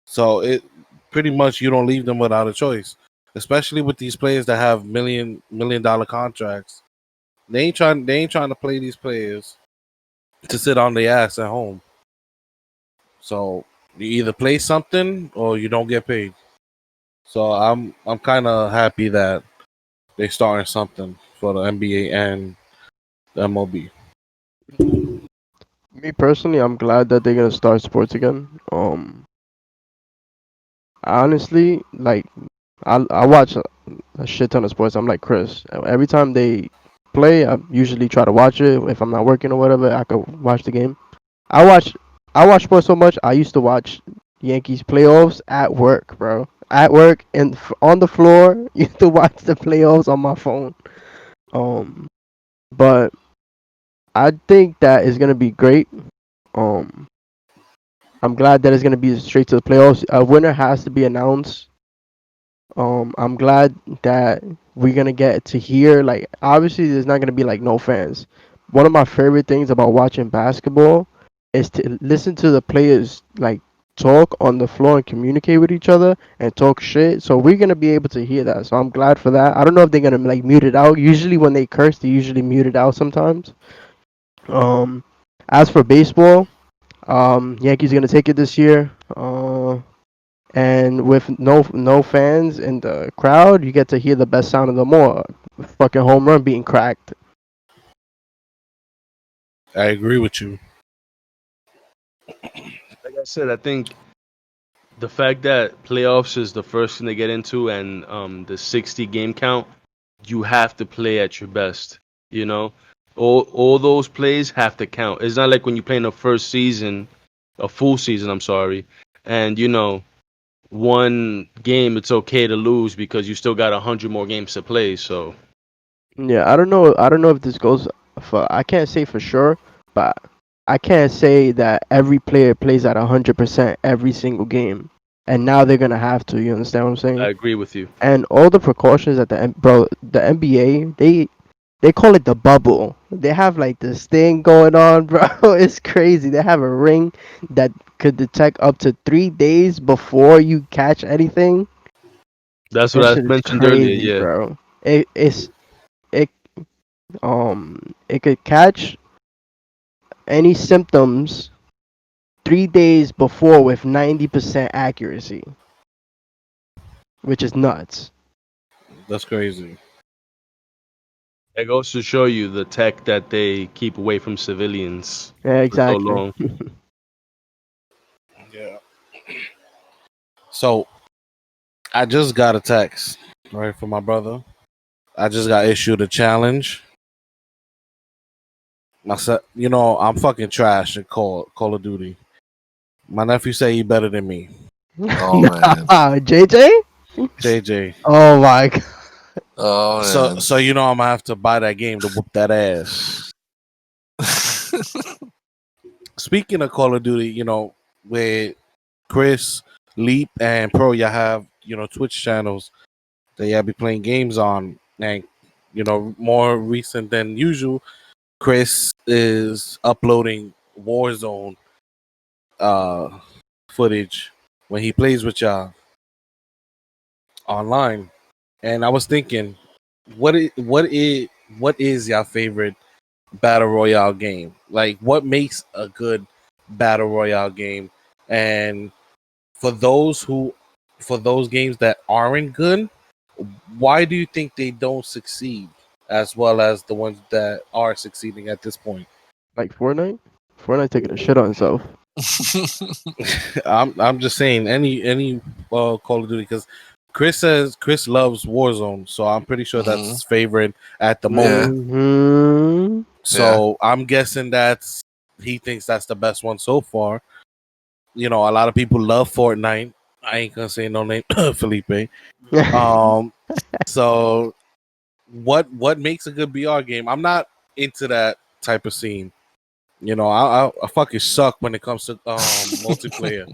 So it pretty much you don't leave them without a choice. Especially with these players that have million dollar contracts. They ain't trying to play these players to sit on their ass at home. So you either play something or you don't get paid. So I'm kind of happy that they're starting something for the NBA and the MLB. Me personally, I'm glad that they're gonna start sports again. Honestly, like I watch a shit ton of sports. I'm like Chris. Every time they play, I usually try to watch it. If I'm not working or whatever, I could watch the game. I watch I watch sports so much. I used to watch Yankees playoffs at work, bro. At work and on the floor. You have to watch the playoffs on my phone. But I think that is gonna be great. Um, I'm glad that it's gonna be straight to the playoffs. A winner has to be announced. I'm glad that we're gonna get to hear, like, obviously there's not gonna be like no fans. One of my favorite things about watching basketball is to listen to the players like talk on the floor and communicate with each other and talk shit. So we're gonna be able to hear that. So I'm glad for that. I don't know if they're gonna like mute it out. Usually when they curse, they usually mute it out sometimes. Um, as for baseball, Yankees gonna take it this year. And with no fans in the crowd, you get to hear the best sound of them all. Fucking home run being cracked. I agree with you. Like I said, I think the fact that playoffs is the first thing they get into, and the 60 game count, you have to play at your best. You know, all those plays have to count. It's not like when you play in the first season, a full season. I'm sorry, and one game it's okay to lose because you still got 100 more games to play. So Yeah, I don't know. I don't know if this goes for. I can't say for sure, but I can't say that every player plays at 100% every single game. And now they're gonna have to. You understand what I'm I saying? agree with you. And all the precautions that the NBA, they call it the bubble. They have like this thing going on, bro. It's crazy. They have a ring that could detect up to 3 days before you catch anything. That's what That I shit is mentioned earlier. crazy, Yeah, bro. It it could catch any symptoms 3 days before with 90% accuracy, which is nuts. That's crazy. it goes to show you the tech that they keep away from civilians Yeah, for so exactly. long. Yeah. So I just got a text right from my brother. I just got issued a challenge. I said, I'm fucking trash at Call of Duty. My nephew say he better than me. Oh man. Nah, JJ? JJ. Oh my god. Oh So man. so I'm gonna have to buy that game to whoop that ass. Speaking of Call of Duty, with Chris, Leap, and Pro, y'all have Twitch channels that y'all be playing games on, and more recent than usual. Chris is uploading Warzone uh footage when he plays with y'all online, and I was thinking, what is your favorite battle royale game? Like, what makes a good battle royale game? And for those games that aren't good, why do you think they don't succeed as well as the ones that are succeeding at this point? Like Fortnite? Fortnite taking a shit on itself. I'm just saying any Call of Duty, because Chris says Chris loves Warzone, so I'm pretty sure that's hmm his favorite at the Yeah. moment. Hmm. Yeah. So I'm guessing he thinks that's the best one so far. A lot of people love Fortnite. I ain't gonna say no name, Felipe. Um, so what makes a good BR game? I'm not into that type of scene. I fucking suck when it comes to multiplayer.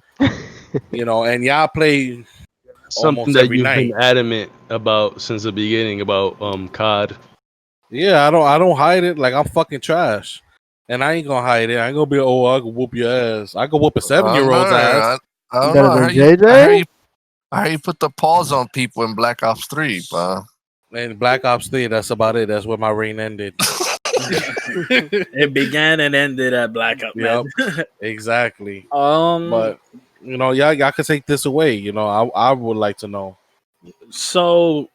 And y'all play Something almost that every you've been night. adamant about since the beginning about COD. Yeah, I don't hide it. Like, I'm fucking trash, and I ain't gonna hide it. I ain't gonna be, oh, I can whoop your ass. I can whoop a I don't 7-year-old's know. ass. I don't know. Better than JJ? I heard you put the pause on people in Black Ops 3, bro. And Black Ops 3, that's about it. That's where my reign ended. It began and ended at Black Up, man. Yep, exactly. um. But y'all can take this away. I would like to know. So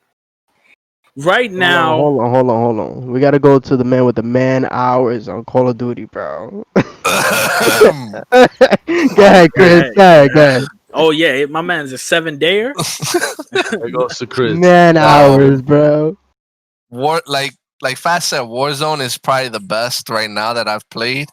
right Hold on, now, hold on, hold on, hold on. We gotta go to the man with the man hours on Call of Duty, bro. Go ahead, Chris. okay. Go ahead, go ahead. Oh yeah, my man's a 7-dayer. There goes to Chris. Man um, hours, bro. War like Fast said, Warzone is probably the best right now that I've played.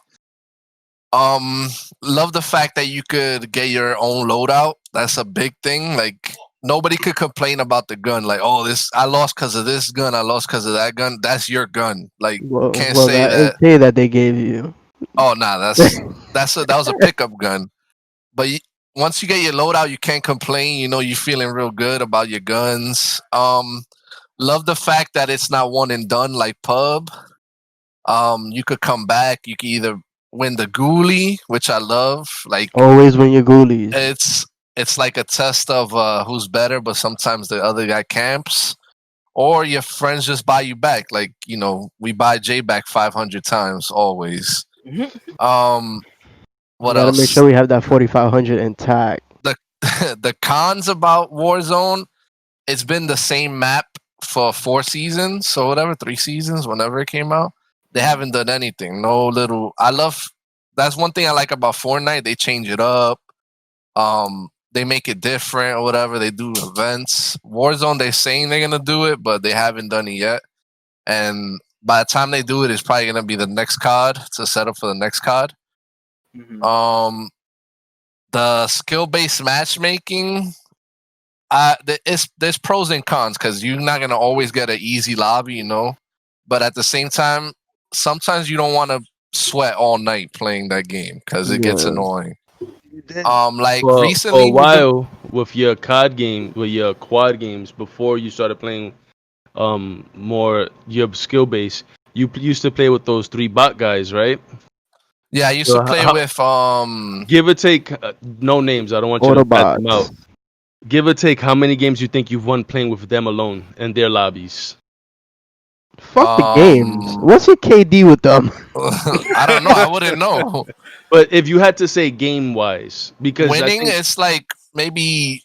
Um, love the fact that you could get your own loadout. That's a big thing. Like nobody could complain about the gun. Like, oh, this I lost because of this gun. I lost because of that gun. That's your gun. Like, can't Well, say that that. AK that they gave you. Oh, nah, that was a pickup gun. But once you get your loadout, you can't complain. You know, you're feeling real good about your guns. Love the fact that it's not one and done like pub. You could come back. You can either win the ghoulie, which I love. Like Always win your ghoulies. it's like a test of who's better, but sometimes the other guy camps. Or your friends just buy you back. Like, you know, we buy Jay back 500 times always. Um, We what gotta make else? sure we have that 4500 intact. The the cons about Warzone, it's been the same map for 4 seasons, so whatever, 3 seasons, whenever it came out. They haven't done anything. No little. I love. That's one thing I like about Fortnite. They change it up. They make it different or whatever. They do events. Warzone, they're saying they're gonna do it, but they haven't done it yet. And by the time they do it, it's probably gonna be the next COD to set up for the next COD. Mhm. The skill based matchmaking. There's pros and cons because you're not gonna always get an easy lobby, you know. But at the same time, sometimes you don't want to sweat all night playing that game because it gets Yeah. annoying. You did Like for recently a we've been while with your COD game, with your quad games before you started playing more your skill base. You used to play with those 3 bot guys, right? yeah, I used to So play with give or take, no names. I don't want you to cut them out. Autobots. Give or take, how many games you think you've won playing with them alone in their lobbies? Fuck the games. What's your KD with them? I don't know. I wouldn't know. But if you had to say game wise, because I Winning, think it's like maybe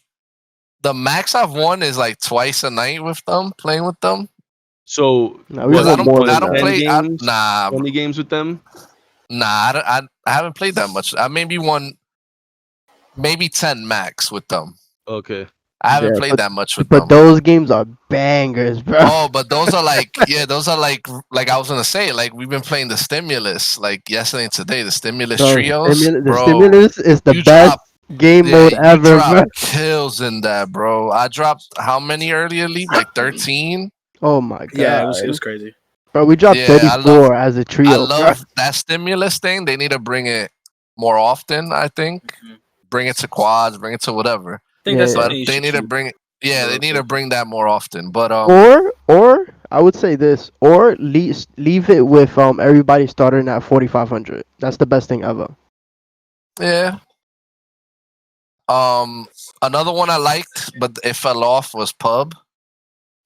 the max I've won is like twice a night with them, playing with them. so. Nah, we've What Because won you've more won I than don't that. 10 play. games, Nah, 20 games with them. nah. I haven't played that much. I maybe won maybe 10 max with them. Okay. I haven't Yeah, played that much with but them. those games are bangers, bro. Oh, but those are like, yeah, those are like I was gonna say, like we've been playing the stimulus like yesterday and today, the stimulus Bro, trios, the bro. stimulus is the You best drop, game yeah, mode you ever, drop bro. kills in that, bro. I dropped how many earlier league? Like 13. Oh my Yeah, god, it was crazy. bro, we dropped Yeah, 34 as a I trio, bro. love that stimulus thing. They need to bring it more often. I think Mhm. bring it to quads, bring it to whatever. I think Yeah, that's yeah. But something you they should need to keep. bring it. Yeah, they need to Honestly. bring that more often. But Or I would say this, or leave it with everybody starting at 4500. That's the best thing ever. yeah. Another one I liked, but it fell off was pub.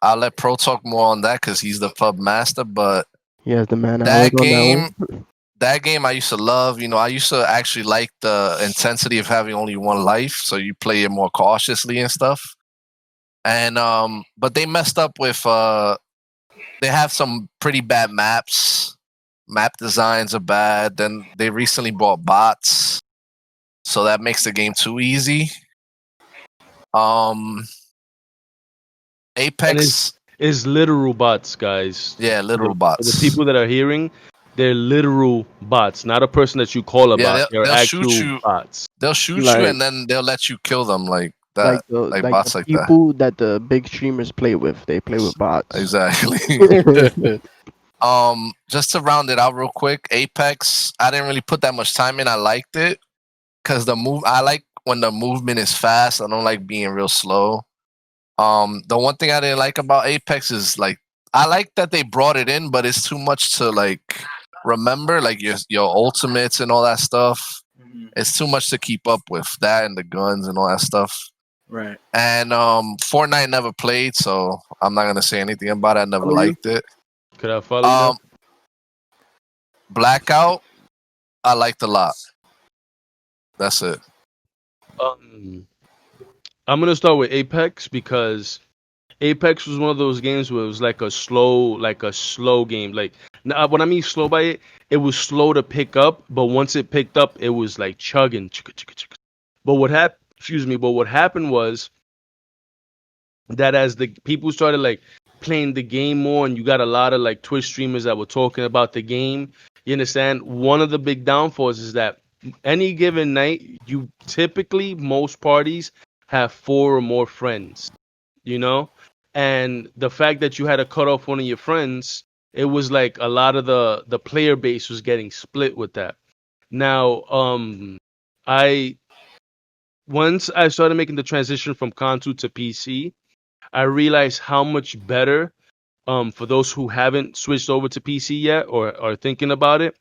I'll let Pro talk more on that because he's the pub master. But Yes, the man hours that on that game, one. that game, I used to love. You know, I used to actually like the intensity of having only one life, so you play it more cautiously and stuff. And but they messed up with they have some pretty bad maps. Map designs are bad. Then they recently bought bots, so that makes the game too easy. Um, And Apex, it's literal bots, guys. yeah, literal For the bots. people that are hearing, they're literal bots, not a person that you call a Yeah, bot. They're they'll shoot actual you. bots. They'll shoot you, Like and then they'll let you kill them like like that, the like like the bots like that. people that the big streamers play with, they play with bots. Exactly. Just to round it out real quick, Apex. I didn't really put that much time in. I liked it because the move. I like when the movement is fast. I don't like being real slow. The one thing I didn't like about Apex is like I like that they brought it in, but it's too much to like remember, like your ultimates and all that stuff. Mhm. It's too much to keep up with that and the guns and all that stuff. Right. And Fortnite never played, so I'm not gonna say anything about it. I never Follow you? liked it. Could I follow you now? Blackout, I liked a lot. That's it. Um, I'm gonna start with Apex because Apex was one of those games where it was like a slow game. Like now, when I mean slow by it, it was slow to pick up, but once it picked up, it was like chugging. Chugga, chugga, chugga. But what happened? Excuse me. But what happened was that as the people started like playing the game more, and you got a lot of like Twitch streamers that were talking about the game. You understand? One of the big downfalls is that any given night, you typically most parties have 4 or more friends, you know, and the fact that you had to cut off one of your friends, it was like a lot of the player base was getting split with that. Now, I once I started making the transition from console to PC, I realized how much better, for those who haven't switched over to PC yet or are thinking about it,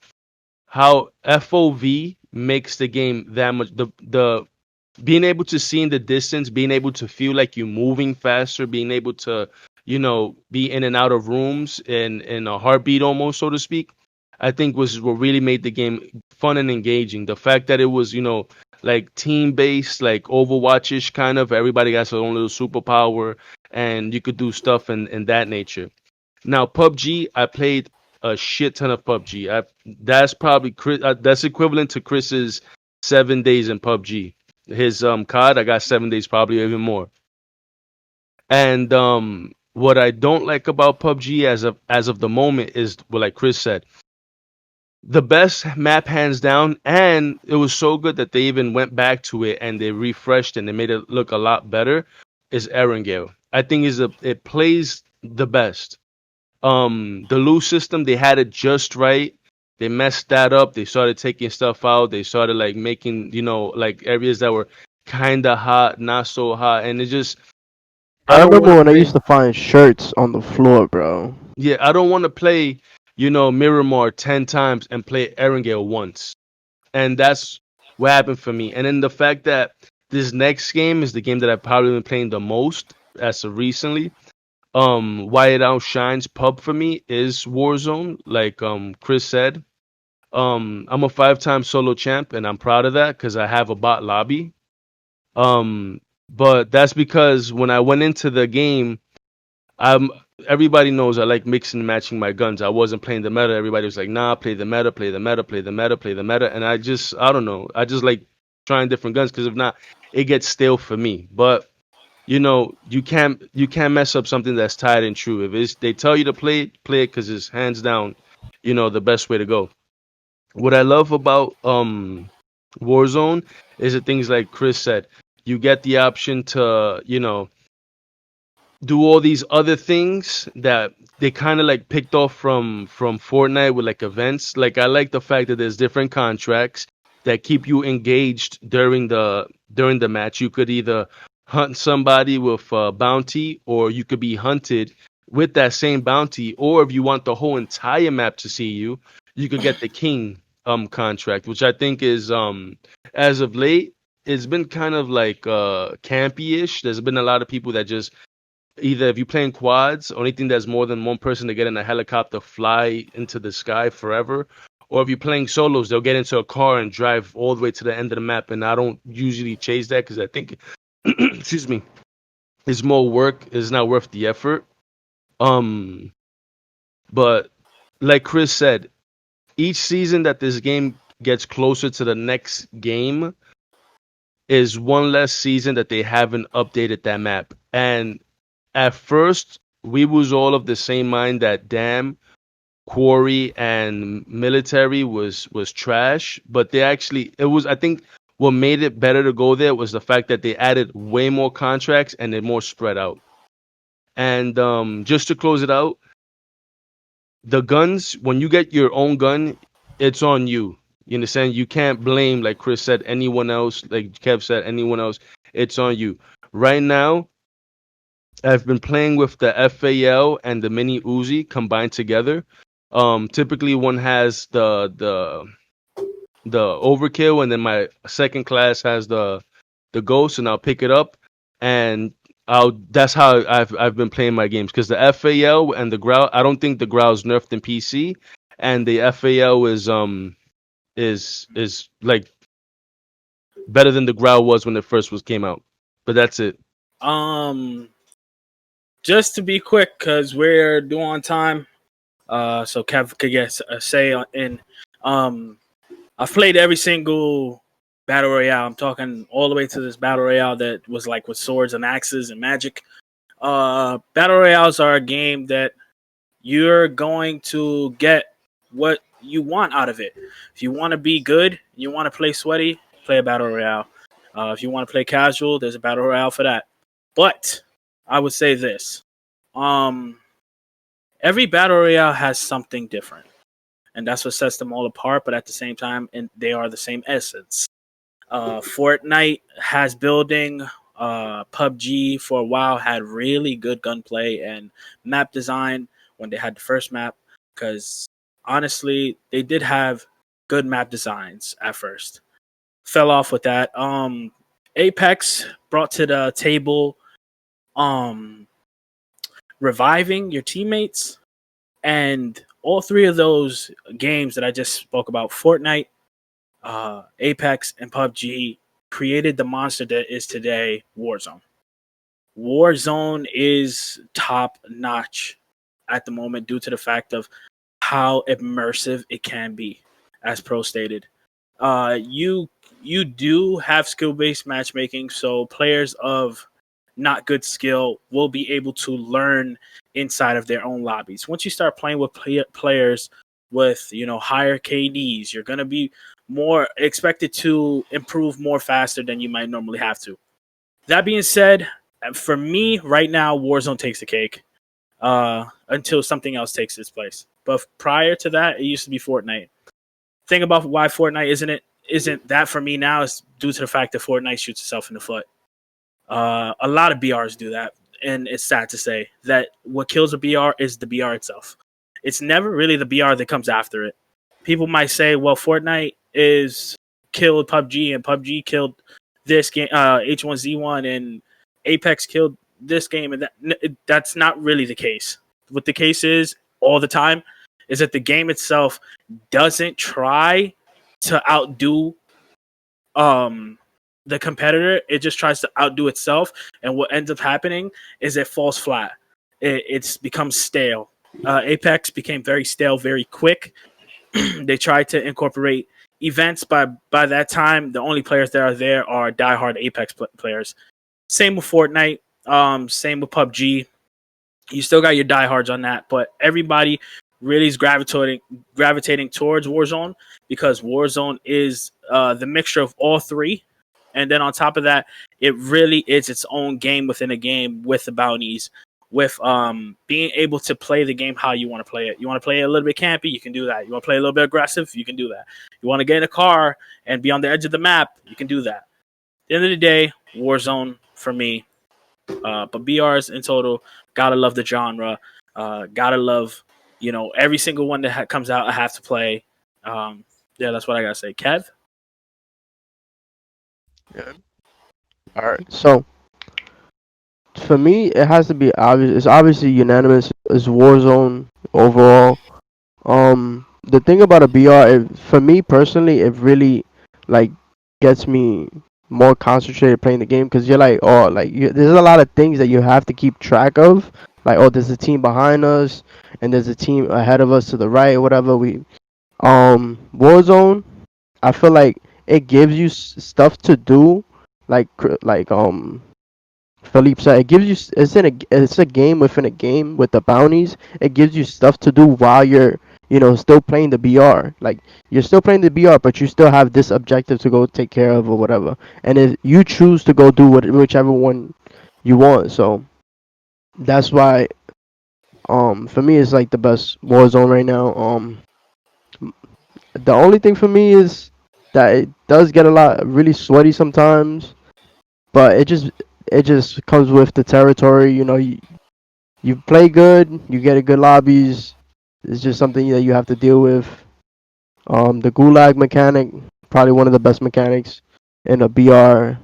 how FOV makes the game that much, the being able to see in the distance, being able to feel like you're moving faster, being able to, be in and out of rooms in a heartbeat almost, so to speak, I think was what really made the game fun and engaging. The fact that it was, like team based, like Overwatch-ish kind of, everybody got their own little superpower and you could do stuff in that nature. Now, PUBG, I played a shit ton of PUBG. That's probably that's equivalent to Chris's 7 days in PUBG. His COD, I got 7 days, probably even more. And what I don't like about PUBG as of the moment is what, like Chris said, the best map hands down, and it was so good that they even went back to it and they refreshed and they made it look a lot better. Is Erangel? I think it plays the best. The loot system, they had it just right. They messed that up. They started taking stuff out. They started like making, like areas that were kind of hot, not so hot, and it just, I I don't want remember to when I play. used to find shirts on the floor, bro. Yeah, I don't want to play, Miramar 10 times and play Erangel once, and that's what happened for me. And then the fact that this next game is the game that I've probably been playing the most as of recently. Why it outshines pub for me is Warzone, like Chris said. I'm a 5-time solo champ and I'm proud of that because I have a bot lobby. um but that's because when I went into the game, I'm everybody knows I like mixing and matching my guns. I wasn't playing the meta. Everybody was like, nah, play the meta, play the meta, play the meta, play the meta. And I don't know, I just like trying different guns because if not, it gets stale for me. But you can't mess up something that's tied and true. If it's they tell you to play it because it's hands down, the best way to go. What I love about Warzone is the things like Chris said. You get the option to, do all these other things that they kind of like picked off from Fortnite with like events. Like I like the fact that there's different contracts that keep you engaged during the match. You could either hunt somebody with a bounty, or you could be hunted with that same bounty. Or if you want the whole entire map to see you, you could get the king contract, which I think is as of late it's been kind of like campy-ish. There's been a lot of people that just either, if you're playing quads, only thing that's more than one person to get in a helicopter, fly into the sky forever. Or if you're playing solos, they'll get into a car and drive all the way to the end of the map. And I don't usually chase that because I think, excuse me, it's more work. It's not worth the effort. Um, but like Chris said, each season that this game gets closer to the next game is one less season that they haven't updated that map. And at first, we was all of the same mind that damn, quarry and military was trash, but they actually, it was, I think what made it better to go there was the fact that they added way more contracts and they're more spread out. And just to close it out, the guns, when you get your own gun, it's on you. You understand? You can't blame, like Chris said, anyone else, like Kev said, anyone else. It's on you. Right now, I've been playing with the FAL and the mini Uzi combined together. Typically one has the overkill, and then my second class has the ghost, and I'll pick it up, and I'll that's how I've been playing my games, because the FAL and the Growl, I don't think the Growl's nerfed in PC, and the FAL is like better than the Growl was when it first was came out. But that's it. Um, just to be quick, because we're due on time. So Kev could get a say in. I've played every single battle royale. I'm talking all the way to this battle royale that was like with swords and axes and magic. Battle royales are a game that you're going to get what you want out of it. If you want to be good, you want to play sweaty, play a battle royale. If you want to play casual, there's a battle royale for that. But I would say this: um, every battle royale has something different, and that's what sets them all apart. But at the same time, and they are the same essence. Fortnite has building. PUBG for a while had really good gunplay and map design when they had the first map. Because honestly, they did have good map designs at first. Fell off with that. Apex brought to the table um reviving your teammates, and all three of those games that I just spoke about, Fortnite, Apex, and PUBG, created the monster that is today Warzone. Warzone is top notch at the moment due to the fact of how immersive it can be, as Pro stated. You do have skill based matchmaking, so players of not good skill will be able to learn inside of their own lobbies. Once you start playing with players with higher KDs, you're gonna be more expected to improve more faster than you might normally have to. That being said, for me right now, Warzone takes the cake until something else takes its place. But prior to that, it used to be Fortnite. Thing about why Fortnite isn't that for me now is due to the fact that Fortnite shoots itself in the foot. A lot of BRs do that, and it's sad to say that what kills a BR is the BR itself. It's never really the BR that comes after it. People might say, "Well, Fortnite is killed PUBG, and PUBG killed this game, H1Z1, and Apex killed this game," and that's not really the case. What the case is all the time is that the game itself doesn't try to outdo the competitor. It just tries to outdo itself, and what ends up happening is it falls flat. It's becomes stale. Apex became very stale very quick. They tried to incorporate events, by that time the only players that are there are diehard Apex players. Same with Fortnite, same with PUBG. You still got your diehards on that, but everybody really is gravitating towards Warzone because Warzone is the mixture of all three. And then on top of that, it really is its own game within a game with the bounties, with being able to play the game how you want to play it. You want to play it a little bit campy, you can do that. You want to play a little bit aggressive, you can do that. You want to get in a car and be on the edge of the map, you can do that. At the end of the day, Warzone for me. But BRs in total, gotta love the genre. Gotta love, every single one that comes out, I have to play. Yeah, that's what I gotta say. Kev? Yeah. All right. So for me, it has to be obvious. It's obviously unanimous. It's Warzone overall. The thing about a BR, for me personally, it really like gets me more concentrated playing the game because you're like, oh, like there's a lot of things that you have to keep track of. Like, oh, there's a team behind us, and there's a team ahead of us to the right, whatever. Warzone, I feel like it gives you stuff to do, like Felipe said, it gives you it's a game within a game with the bounties. It gives you stuff to do while you're still playing the BR. Like you're still playing the BR, but you still have this objective to go take care of or whatever. And if you choose to go do whichever one you want, so that's why for me it's like the best Warzone right now. The only thing for me is that it does get a lot really sweaty sometimes, but it just comes with the territory. You play good, you get a good lobbies. It's just something that you have to deal with. The gulag mechanic, probably one of the best mechanics in a BR.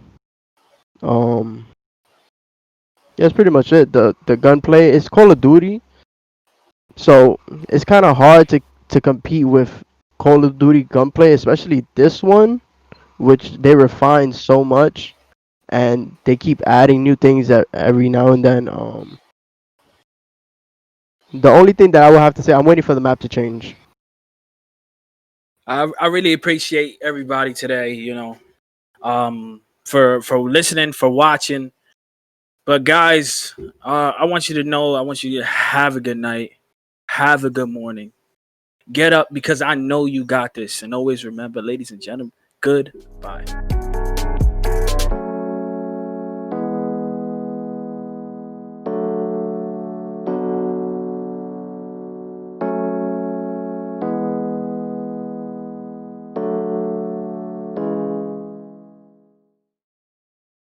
Um, yeah, that's pretty much it. The gunplay, it's Call of Duty, so it's kind of hard to compete with Call of Duty gunplay, especially this one, which they refine so much, and they keep adding new things every now and then. The only thing that I will have to say, I'm waiting for the map to change. I really appreciate everybody today, for listening, for watching. But guys, I want you to know, I want you to have a good night, have a good morning. Get up because I know you got this. And always remember, ladies and gentlemen, goodbye.